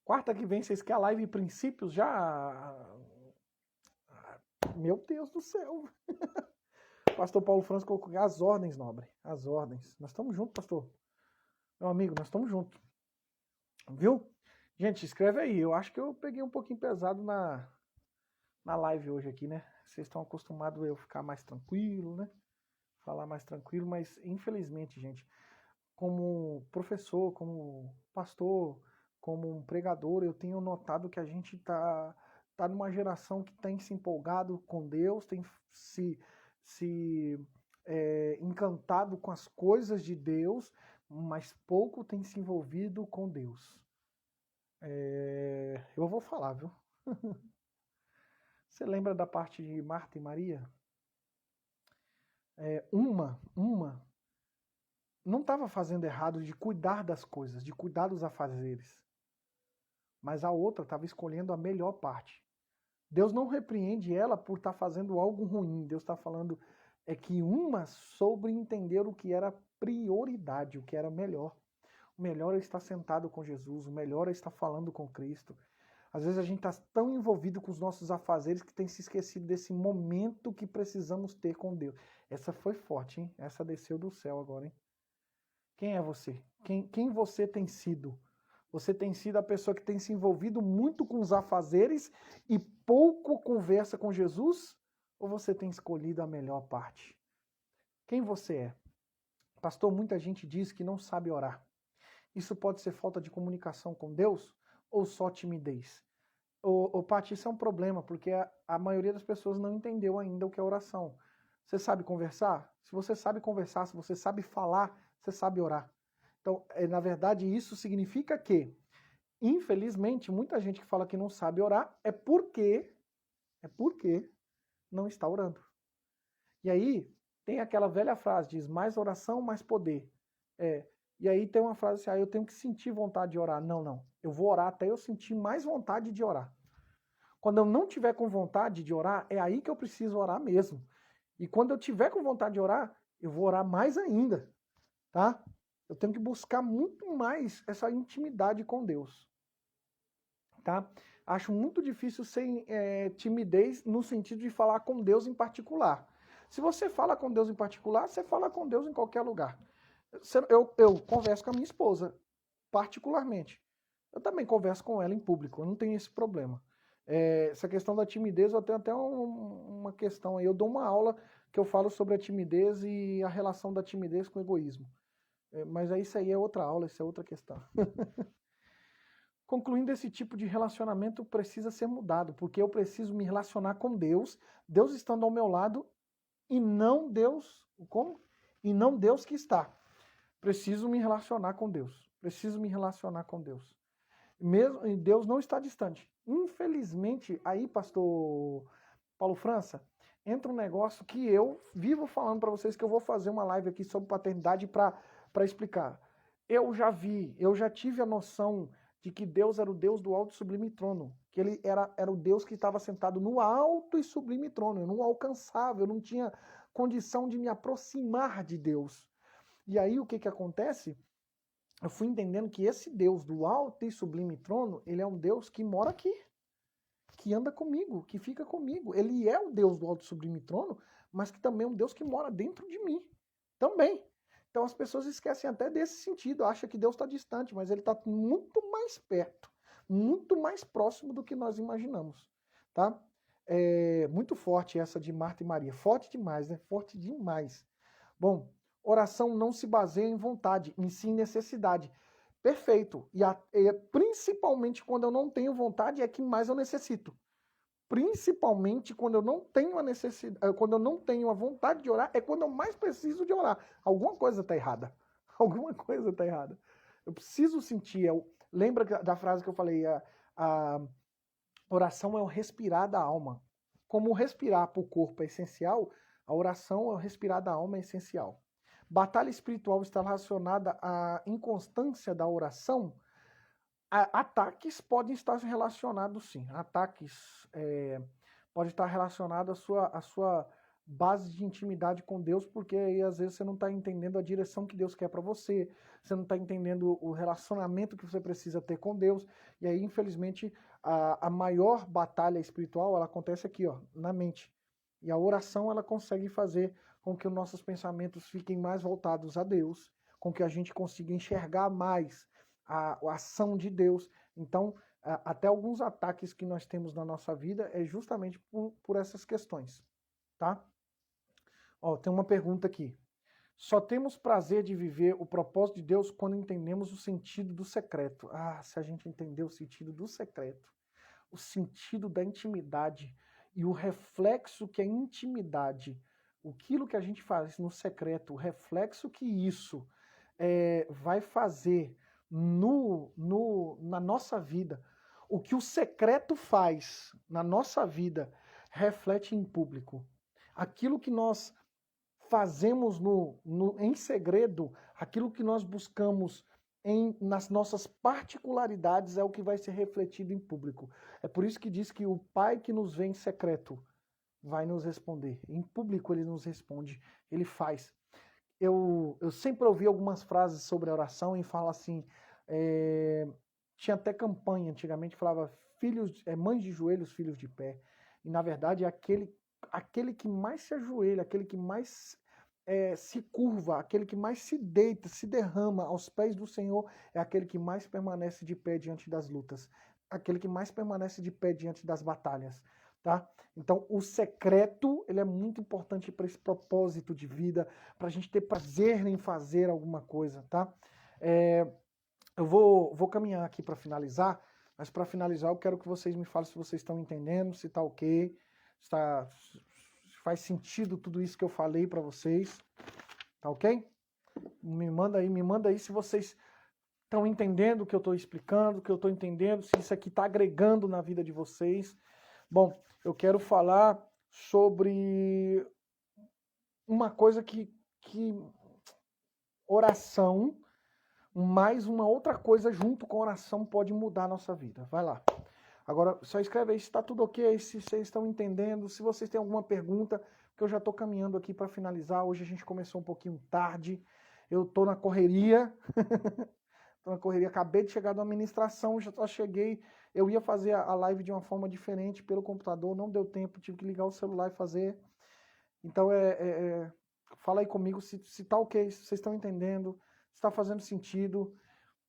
Quarta que vem, vocês querem a live Princípios já? Meu Deus do céu. Pastor Paulo França colocou as ordens, nobre. As ordens. Nós estamos juntos, pastor. Meu amigo, nós estamos juntos. Viu? Gente, escreve aí. Eu acho que eu peguei um pouquinho pesado na live hoje aqui, né? Vocês estão acostumados a eu ficar mais tranquilo, né? Falar mais tranquilo, mas infelizmente, gente, como professor, como pastor, como um pregador, eu tenho notado que a gente tá numa geração que tem se empolgado com Deus, tem se encantado com as coisas de Deus, mas pouco tem se envolvido com Deus. Eu vou falar, viu? Você lembra da parte de Marta e Maria? Uma não estava fazendo errado de cuidar das coisas, de cuidar dos afazeres. Mas a outra estava escolhendo a melhor parte. Deus não repreende ela por estar fazendo algo ruim. Deus está falando que uma soube entender o que era prioridade, o que era melhor. O melhor é estar sentado com Jesus, o melhor é estar falando com Cristo. Às vezes a gente está tão envolvido com os nossos afazeres que tem se esquecido desse momento que precisamos ter com Deus. Essa foi forte, hein? Essa desceu do céu agora, hein? Quem é você? Quem você tem sido? Você tem sido a pessoa que tem se envolvido muito com os afazeres e pouco conversa com Jesus? Ou você tem escolhido a melhor parte? Quem você é? Pastor, muita gente diz que não sabe orar. Isso pode ser falta de comunicação com Deus ou só timidez? Paty, isso é um problema, porque a maioria das pessoas não entendeu ainda o que é oração. Você sabe conversar? Se você sabe conversar, se você sabe falar, você sabe orar. Então, na verdade, isso significa que, infelizmente, muita gente que fala que não sabe orar é porque não está orando. E aí, tem aquela velha frase, diz, mais oração, mais poder. E aí tem uma frase assim, eu tenho que sentir vontade de orar. Não. Eu vou orar até eu sentir mais vontade de orar. Quando eu não tiver com vontade de orar, é aí que eu preciso orar mesmo. E quando eu tiver com vontade de orar, eu vou orar mais ainda, tá? Eu tenho que buscar muito mais essa intimidade com Deus, tá? Acho muito difícil sem timidez no sentido de falar com Deus em particular. Se você fala com Deus em particular, você fala com Deus em qualquer lugar. Eu converso com a minha esposa, particularmente. Eu também converso com ela em público, eu não tenho esse problema. Essa questão da timidez, eu tenho até uma questão aí. Eu dou uma aula que eu falo sobre a timidez e a relação da timidez com o egoísmo. Mas isso aí é outra aula, isso é outra questão. Concluindo, esse tipo de relacionamento precisa ser mudado, porque eu preciso me relacionar com Deus, Deus estando ao meu lado, e não Deus, como? E não Deus que está. Preciso me relacionar com Deus. Preciso me relacionar com Deus. Mesmo, Deus não está distante. Infelizmente, aí, pastor Paulo França, entra um negócio que eu vivo falando para vocês, que eu vou fazer uma live aqui sobre paternidade para explicar. Eu já tive a noção de que Deus era o Deus do alto e sublime trono, que ele era o Deus que estava sentado no alto e sublime trono, eu não alcançava, eu não tinha condição de me aproximar de Deus. E aí o que acontece? eu fui entendendo que esse Deus do alto e sublime trono, ele é um Deus que mora aqui, que anda comigo, que fica comigo. Ele é o Deus do alto e sublime trono, mas que também é um Deus que mora dentro de mim, também. Então as pessoas esquecem até desse sentido, acham que Deus está distante, mas ele está muito mais perto, muito mais próximo do que nós imaginamos, tá? É muito forte essa de Marta e Maria, forte demais, né? Forte demais. Bom, oração não se baseia em vontade, em sim necessidade. Perfeito. E principalmente quando eu não tenho vontade é que mais eu necessito. Principalmente quando eu não tenho a necessidade, quando eu não tenho a vontade de orar, é quando eu mais preciso de orar. Alguma coisa está errada. Alguma coisa está errada. Eu preciso sentir. Lembra da frase que eu falei? A oração é o respirar da alma. Como respirar para o corpo é essencial, a oração é o respirar da alma é essencial. Batalha espiritual está relacionada à inconstância da oração. Ataques podem estar relacionados, sim. Ataques podem estar relacionados à sua base de intimidade com Deus, porque aí às vezes você não está entendendo a direção que Deus quer para você, você não está entendendo o relacionamento que você precisa ter com Deus, e aí infelizmente a maior batalha espiritual ela acontece aqui, ó, na mente. E a oração ela consegue fazer com que os nossos pensamentos fiquem mais voltados a Deus, com que a gente consiga enxergar mais a ação de Deus. Então, até alguns ataques que nós temos na nossa vida é justamente por essas questões, tá? Ó, tem uma pergunta aqui. Só temos prazer de viver o propósito de Deus quando entendemos o sentido do secreto. Ah, se a gente entender o sentido do secreto, o sentido da intimidade e o reflexo que a intimidade, aquilo que a gente faz no secreto, o reflexo que isso vai fazer na nossa vida, o que o secreto faz na nossa vida reflete em público. Aquilo que nós fazemos em segredo, aquilo que nós buscamos nas nossas particularidades é o que vai ser refletido em público. É por isso que diz que o Pai que nos vê em secreto vai nos responder. Em público ele nos responde, ele faz. Eu sempre ouvi algumas frases sobre a oração e fala assim, tinha até campanha antigamente, falava mães de joelhos, filhos de pé. E na verdade é aquele que mais se ajoelha, aquele que mais se curva, aquele que mais se deita, se derrama aos pés do Senhor, é aquele que mais permanece de pé diante das lutas, aquele que mais permanece de pé diante das batalhas, tá? Então, o secreto, ele é muito importante para esse propósito de vida, para a gente ter prazer em fazer alguma coisa, tá? Eu vou caminhar aqui para finalizar, mas para finalizar eu quero que vocês me falem se vocês estão entendendo, se está ok, se faz sentido tudo isso que eu falei para vocês, tá ok? Me manda aí se vocês estão entendendo o que eu estou explicando, o que eu estou entendendo, se isso aqui está agregando na vida de vocês. Bom, eu quero falar sobre uma coisa que oração, mais uma outra coisa junto com oração pode mudar a nossa vida. Vai lá. Agora, só escreve aí se está tudo ok, se vocês estão entendendo, se vocês têm alguma pergunta, que eu já estou caminhando aqui para finalizar. Hoje a gente começou um pouquinho tarde, eu estou na correria, acabei de chegar da administração, já só cheguei, eu ia fazer a live de uma forma diferente pelo computador, não deu tempo, tive que ligar o celular e fazer. Então, fala aí comigo se está ok, se vocês estão entendendo, se está fazendo sentido.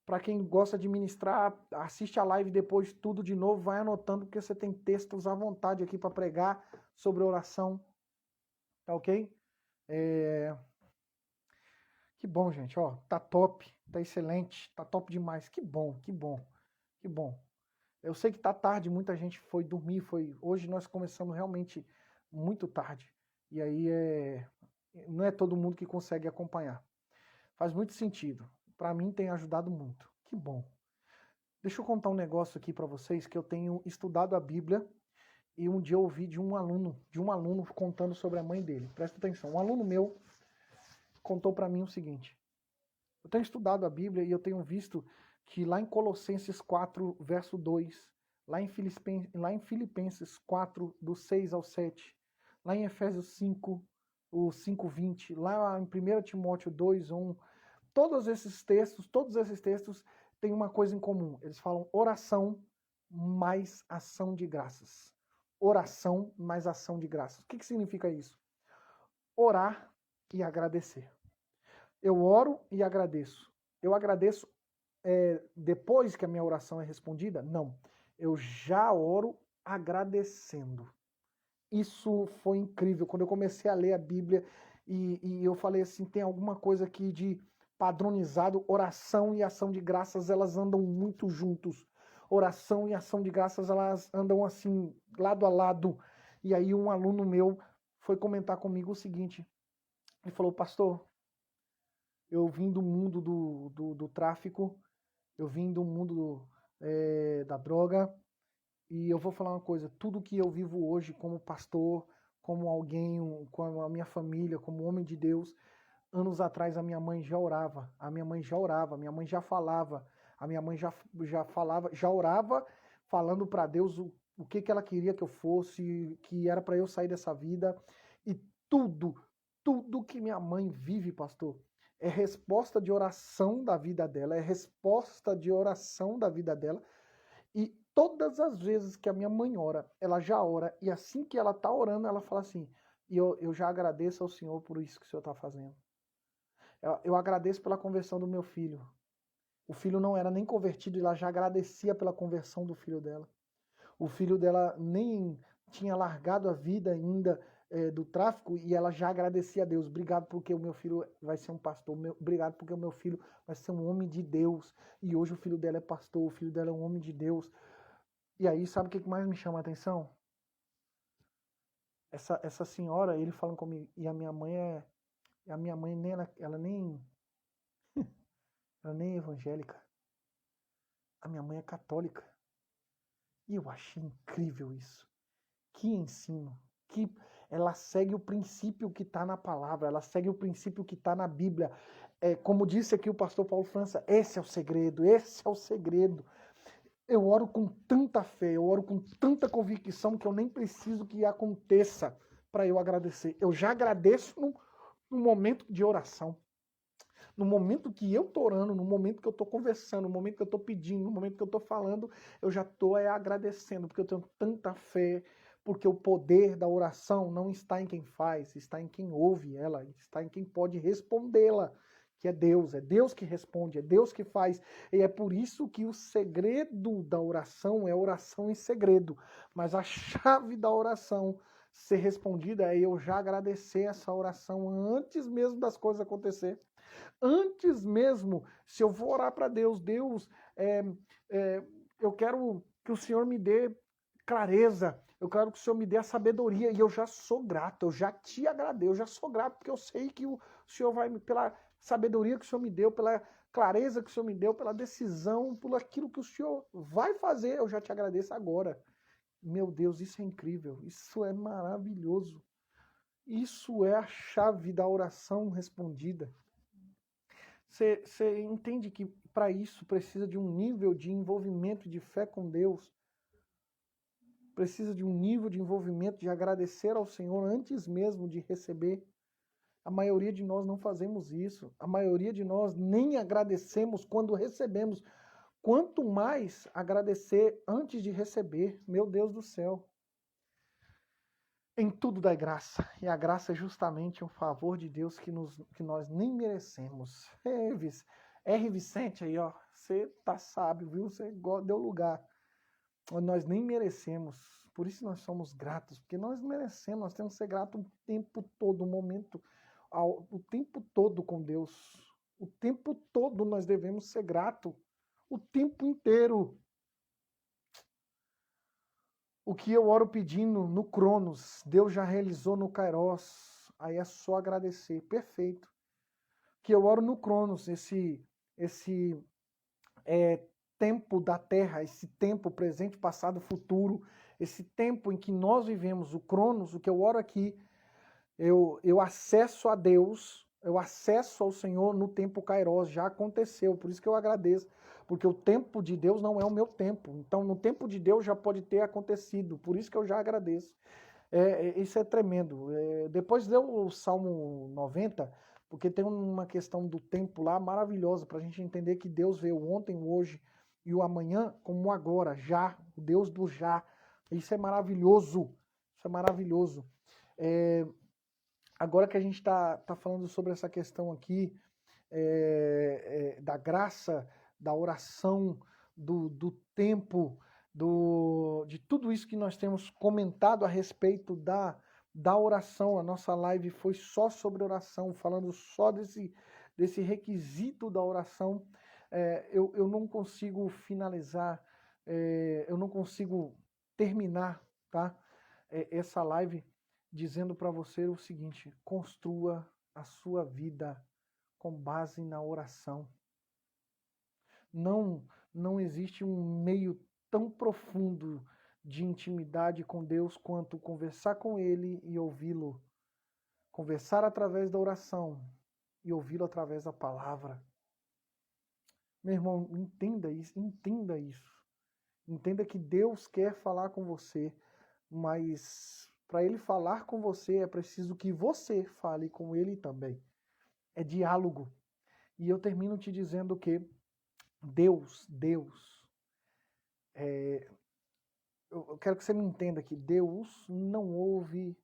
Para quem gosta de ministrar, assiste a live depois tudo de novo, vai anotando, porque você tem textos à vontade aqui para pregar sobre oração. Tá ok? Que bom, gente. Ó, tá top, tá excelente, tá top demais. Que bom, que bom, que bom. Eu sei que tá tarde, muita gente foi dormir, hoje nós começamos realmente muito tarde. E aí não é todo mundo que consegue acompanhar. Faz muito sentido. Para mim tem ajudado muito. Que bom. Deixa eu contar um negócio aqui para vocês, que eu tenho estudado a Bíblia e um dia eu ouvi de um aluno contando sobre a mãe dele. Presta atenção, um aluno meu contou para mim o seguinte: eu tenho estudado a Bíblia e eu tenho visto que lá em Colossenses 4, verso 2, lá em Filipenses 4, do 6 ao 7, lá em Efésios 5, o 5:20, lá em 1 Timóteo 2:1, todos esses textos têm uma coisa em comum. Eles falam oração mais ação de graças. Oração mais ação de graças. O que significa isso? Orar e agradecer. Eu oro e agradeço. Eu agradeço depois que a minha oração é respondida? Não. Eu já oro agradecendo. Isso foi incrível. Quando eu comecei a ler a Bíblia e eu falei assim, tem alguma coisa aqui de padronizado, oração e ação de graças, elas andam muito juntos. Oração e ação de graças, elas andam assim, lado a lado. E aí um aluno meu foi comentar comigo o seguinte, ele falou, pastor, eu vim do mundo do tráfico, eu vim do mundo da droga, e eu vou falar uma coisa, tudo que eu vivo hoje como pastor, como alguém, com a minha família, como homem de Deus, anos atrás a minha mãe já orava, a minha mãe já falava, a minha mãe já falava, já orava, falando para Deus o que ela queria que eu fosse, que era para eu sair dessa vida, e tudo que minha mãe vive, pastor, é resposta de oração da vida dela, e todas as vezes que a minha mãe ora, ela já ora, e assim que ela está orando, ela fala assim, e eu já agradeço ao Senhor por isso que o Senhor está fazendo. Eu agradeço pela conversão do meu filho. O filho não era nem convertido e ela já agradecia pela conversão do filho dela. O filho dela nem tinha largado a vida ainda do tráfico e ela já agradecia a Deus. Obrigado porque o meu filho vai ser um pastor. Obrigado porque o meu filho vai ser um homem de Deus. E hoje o filho dela é pastor, o filho dela é um homem de Deus. E aí, sabe o que mais me chama a atenção? Essa senhora, ele falando comigo, e a minha mãe nem ela nem é evangélica. A minha mãe é católica. E eu achei incrível isso. Que ensino. Que ela segue o princípio que está na palavra. Ela segue o princípio que está na Bíblia. Como disse aqui o pastor Paulo França, esse é o segredo. Esse é o segredo. Eu oro com tanta fé, eu oro com tanta convicção que eu nem preciso que aconteça para eu agradecer. Eu já agradeço no momento de oração. No momento que eu estou orando, no momento que eu estou conversando, no momento que eu estou pedindo, no momento que eu estou falando, eu já estou agradecendo, porque eu tenho tanta fé, porque o poder da oração não está em quem faz, está em quem ouve ela, está em quem pode respondê-la, que é Deus que responde, é Deus que faz, e é por isso que o segredo da oração é oração em segredo, mas a chave da oração ser respondida é eu já agradecer essa oração antes mesmo das coisas acontecerem. Antes mesmo, se eu vou orar para Deus, eu quero que o Senhor me dê clareza, eu quero que o Senhor me dê a sabedoria, e eu já sou grato, eu já te agradeço, eu já sou grato, porque eu sei que o Senhor vai, pela sabedoria que o Senhor me deu, pela clareza que o Senhor me deu, pela decisão, por aquilo que o Senhor vai fazer, eu já te agradeço agora. Meu Deus, isso é incrível, isso é maravilhoso. Isso é a chave da oração respondida. Você entende que para isso precisa de um nível de envolvimento de fé com Deus, precisa de um nível de envolvimento de agradecer ao Senhor antes mesmo de receber. A maioria de nós não fazemos isso, a maioria de nós nem agradecemos quando recebemos, quanto mais agradecer antes de receber. Meu Deus do céu. Em tudo dá graça, e a graça é justamente um favor de Deus que nós nem merecemos. R. Vicente aí, ó, você tá sábio, viu? Você deu lugar. Nós nem merecemos, por isso nós somos gratos, porque nós merecemos, nós temos que ser gratos o tempo todo, o tempo todo com Deus. O tempo todo nós devemos ser gratos, o tempo inteiro. O que eu oro pedindo no Cronos, Deus já realizou no Kairos. Aí é só agradecer. Perfeito. O que eu oro no Cronos, esse tempo da Terra, esse tempo presente, passado, futuro, esse tempo em que nós vivemos, o Cronos, o que eu oro aqui, eu acesso a Deus, eu acesso ao Senhor no tempo Kairos, já aconteceu, por isso que eu agradeço, porque o tempo de Deus não é o meu tempo, então no tempo de Deus já pode ter acontecido, por isso que eu já agradeço. Isso é tremendo. Depois deu o Salmo 90, Porque tem uma questão do tempo lá maravilhosa para a gente entender que Deus veio ontem, hoje e o amanhã como o agora, já, o Deus do já. Isso é maravilhoso. Isso é maravilhoso. Agora que a gente está falando sobre essa questão aqui da graça, da oração, do tempo, de tudo isso que nós temos comentado a respeito da oração. A nossa live foi só sobre oração, falando só desse requisito da oração. Eu não consigo finalizar, eu não consigo terminar, tá? Essa live dizendo para você o seguinte: construa a sua vida com base na oração. Não existe um meio tão profundo de intimidade com Deus quanto conversar com Ele e ouvi-lo. Conversar através da oração e ouvi-lo através da palavra. Meu irmão, entenda isso, entenda isso. Entenda que Deus quer falar com você, mas para Ele falar com você é preciso que você fale com Ele também. É diálogo. E eu termino te dizendo que Deus, eu quero que você me entenda que Deus não ouve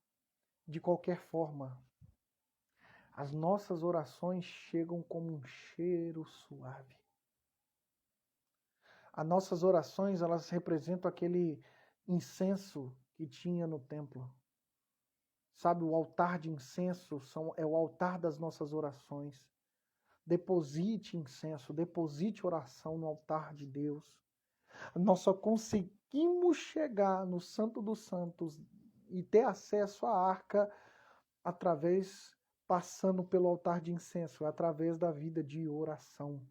de qualquer forma. As nossas orações chegam como um cheiro suave. As nossas orações, elas representam aquele incenso que tinha no templo. Sabe, o altar de incenso é o altar das nossas orações. Deposite incenso, deposite oração no altar de Deus. Nós só conseguimos chegar no Santo dos Santos e ter acesso à arca passando pelo altar de incenso, através da vida de oração.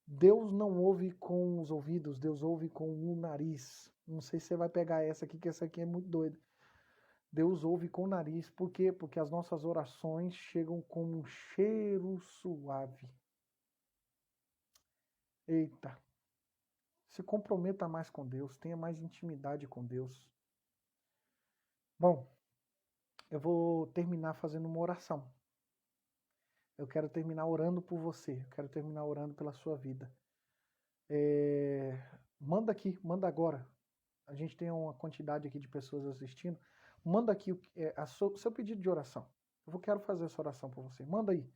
Deus não ouve com os ouvidos, Deus ouve com o nariz. Não sei se você vai pegar essa aqui, que essa aqui é muito doida. Deus ouve com o nariz. Por quê? Porque as nossas orações chegam com um cheiro suave. Eita! Se comprometa mais com Deus, tenha mais intimidade com Deus. Bom, eu vou terminar fazendo uma oração. Eu quero terminar orando por você, eu quero terminar orando pela sua vida. Manda aqui, manda agora. A gente tem uma quantidade aqui de pessoas assistindo. Manda aqui o seu pedido de oração. Eu quero fazer essa oração por você. Manda aí.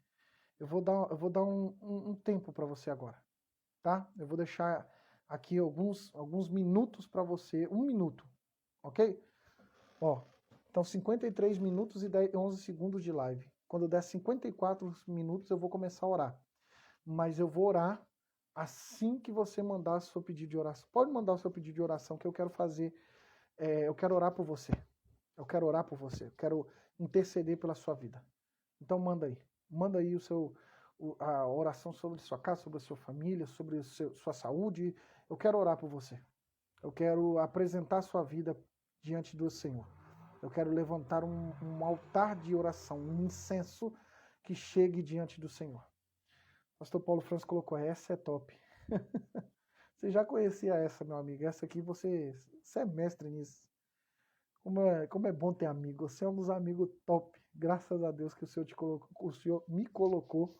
Eu vou dar um tempo para você agora, tá? Eu vou deixar aqui alguns minutos para você. 1 minuto, ok? Ó, então 53 minutos e 11 segundos de live. Quando der 54 minutos eu vou começar a orar. Mas eu vou orar assim que você mandar o seu pedido de oração. Pode mandar o seu pedido de oração que eu quero fazer. Eu quero orar por você. Eu quero orar por você. Eu quero interceder pela sua vida. Então manda aí. Manda aí a oração sobre sua casa, sobre a sua família, sobre sua saúde. Eu quero orar por você. Eu quero apresentar a sua vida diante do Senhor. Eu quero levantar um altar de oração, um incenso que chegue diante do Senhor. O pastor Paulo Francis colocou, essa é top. Você já conhecia essa, meu amigo. Essa aqui você é mestre nisso. Como é bom ter amigo. Você é um dos amigos top. Graças a Deus que o Senhor me colocou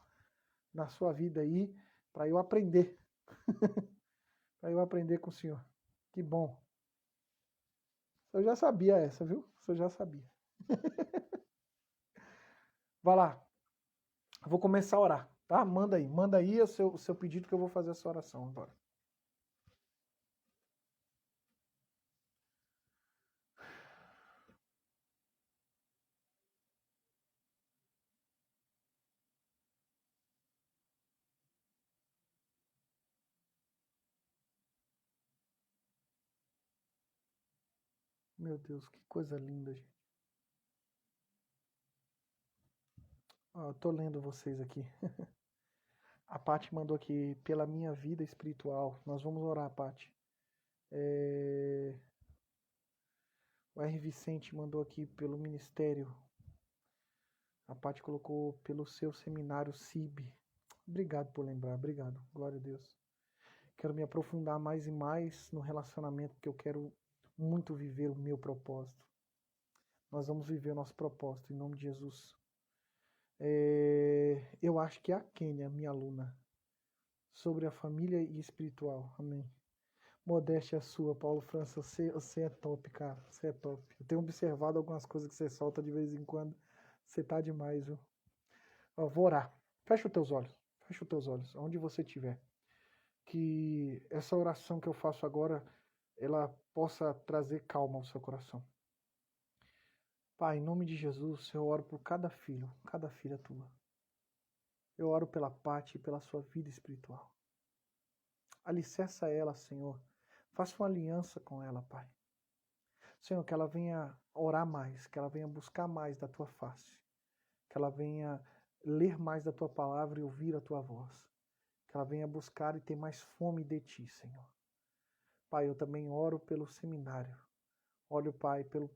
na sua vida aí para eu aprender. Para eu aprender com o Senhor. Que bom. Eu já sabia essa, viu? Eu já sabia. Vai lá. Eu vou começar a orar, tá? Manda aí o seu pedido que eu vou fazer essa oração agora. Meu Deus, que coisa linda, gente. Eu tô lendo vocês aqui. A Paty mandou aqui, pela minha vida espiritual. Nós vamos orar, Paty. O R. Vicente mandou aqui pelo ministério. A Paty colocou pelo seu seminário CIB. Obrigado por lembrar, obrigado. Glória a Deus. Quero me aprofundar mais e mais no relacionamento, porque eu quero muito viver o meu propósito. Nós vamos viver o nosso propósito, em nome de Jesus. acho que é a Kênia, minha aluna, sobre a família e espiritual. Amém. Modéstia sua, Paulo França. Você é top, cara. Você é top. Eu tenho observado algumas coisas que você solta de vez em quando. Você tá demais, viu? Ó, vou orar. Fecha os teus olhos. Fecha os teus olhos. Onde você estiver. Que essa oração que eu faço agora, ela possa trazer calma ao seu coração. Pai, em nome de Jesus, eu oro por cada filho, cada filha tua. Eu oro pela Paty e pela sua vida espiritual. Alicerça ela, Senhor. Faça uma aliança com ela, Pai. Senhor, que ela venha orar mais, que ela venha buscar mais da tua face, que ela venha ler mais da tua palavra e ouvir a tua voz, que ela venha buscar e ter mais fome de ti, Senhor. Pai, eu também oro pelo seminário. Oro, Pai, por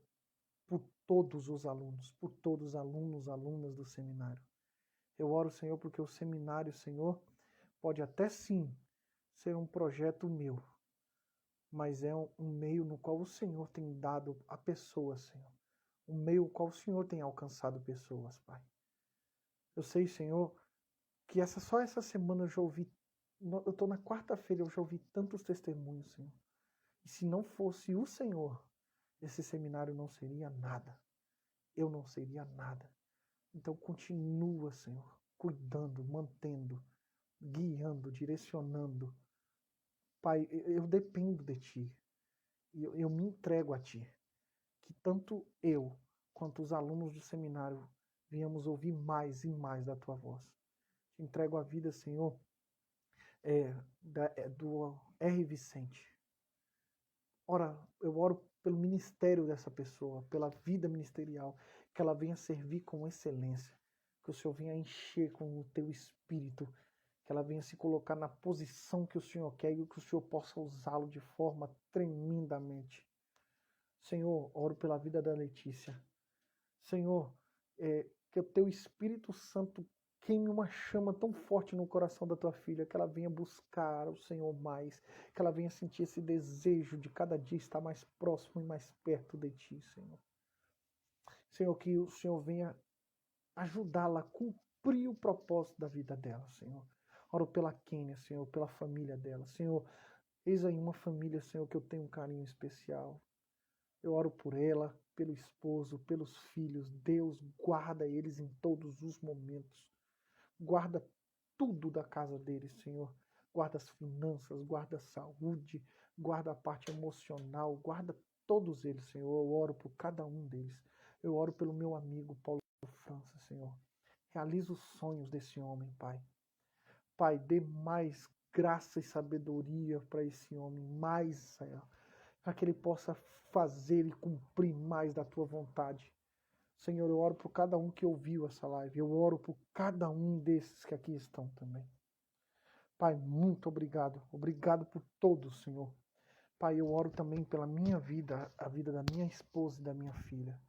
todos os alunos, por todos os alunos, alunas do seminário. Eu oro, Senhor, porque o seminário, Senhor, pode até sim ser um projeto meu, mas é um meio no qual o Senhor tem dado a pessoas, Senhor. Um meio no qual o Senhor tem alcançado pessoas, Pai. Eu sei, Senhor, que só essa semana eu já ouvi, eu estou na quarta-feira, eu já ouvi tantos testemunhos, Senhor. E se não fosse o Senhor, esse seminário não seria nada. Eu não seria nada. Então continua, Senhor, cuidando, mantendo, guiando, direcionando. Pai, eu dependo de Ti. Eu me entrego a Ti. Que tanto eu quanto os alunos do seminário venhamos ouvir mais e mais da Tua voz. Te entrego a vida, Senhor, do R. Vicente. Ora, eu oro pelo ministério dessa pessoa, pela vida ministerial, que ela venha servir com excelência, que o Senhor venha encher com o Teu Espírito, que ela venha se colocar na posição que o Senhor quer e que o Senhor possa usá-lo de forma tremendamente. Senhor, oro pela vida da Letícia. Senhor, que o Teu Espírito Santo queime uma chama tão forte no coração da Tua filha, que ela venha buscar o Senhor mais, que ela venha sentir esse desejo de cada dia estar mais próximo e mais perto de Ti, Senhor. Senhor, que o Senhor venha ajudá-la a cumprir o propósito da vida dela, Senhor. Oro pela Kênia, Senhor, pela família dela. Senhor, eis aí uma família, Senhor, que eu tenho um carinho especial. Eu oro por ela, pelo esposo, pelos filhos. Deus, guarda eles em todos os momentos. Guarda tudo da casa deles, Senhor. Guarda as finanças, guarda a saúde, guarda a parte emocional, guarda todos eles, Senhor. Eu oro por cada um deles. Eu oro pelo meu amigo Paulo França, Senhor. Realiza os sonhos desse homem, Pai. Pai, dê mais graça e sabedoria para esse homem, mais, Senhor, para que ele possa fazer e cumprir mais da Tua vontade. Senhor, eu oro por cada um que ouviu essa live. Eu oro por cada um desses que aqui estão também. Pai, muito obrigado. Obrigado por todos, Senhor. Pai, eu oro também pela minha vida, a vida da minha esposa e da minha filha.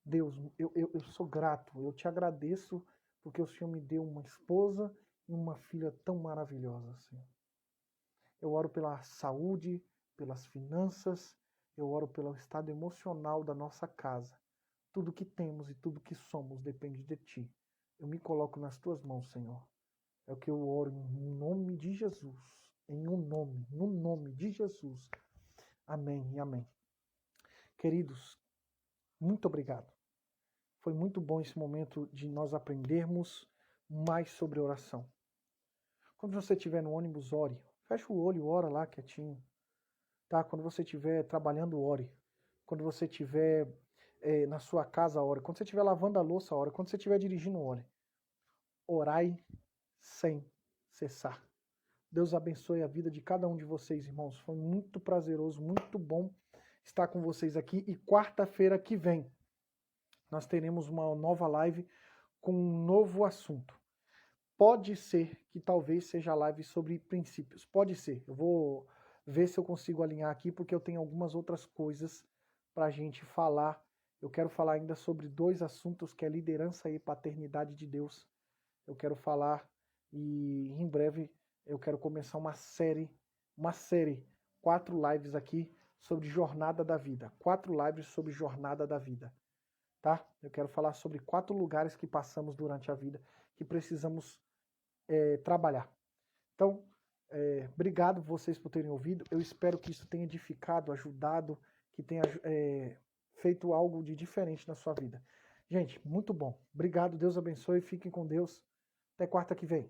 Deus, eu sou grato. Eu te agradeço porque o Senhor me deu uma esposa e uma filha tão maravilhosa, Senhor. Eu oro pela saúde, pelas finanças. Eu oro pelo estado emocional da nossa casa. Tudo que temos e tudo que somos depende de Ti. Eu me coloco nas Tuas mãos, Senhor. É o que eu oro em nome de Jesus. No nome de Jesus. Amém e amém. Queridos, muito obrigado. Foi muito bom esse momento de nós aprendermos mais sobre oração. Quando você estiver no ônibus, ore. Fecha o olho, ora lá quietinho. Tá? Quando você estiver trabalhando, ore. Quando você estiver na sua casa, ore. Quando você estiver lavando a louça, ore. Quando você estiver dirigindo, ore. Orai sem cessar. Deus abençoe a vida de cada um de vocês, irmãos. Foi muito prazeroso, muito bom estar com vocês aqui. E quarta-feira que vem, nós teremos uma nova live com um novo assunto. Pode ser que talvez seja live sobre princípios. Pode ser. Eu vou ver se eu consigo alinhar aqui, porque eu tenho algumas outras coisas para a gente falar. Eu quero falar ainda sobre 2 assuntos, que é liderança e paternidade de Deus. Eu quero falar e em breve eu quero começar uma série, 4 lives aqui sobre jornada da vida. 4 lives sobre jornada da vida. Tá? Eu quero falar sobre 4 lugares que passamos durante a vida, que que precisamos trabalhar. Então, obrigado vocês por terem ouvido. Eu espero que isso tenha edificado, ajudado, que tenha feito algo de diferente na sua vida. Gente, muito bom. Obrigado, Deus abençoe, fiquem com Deus. Até quarta que vem.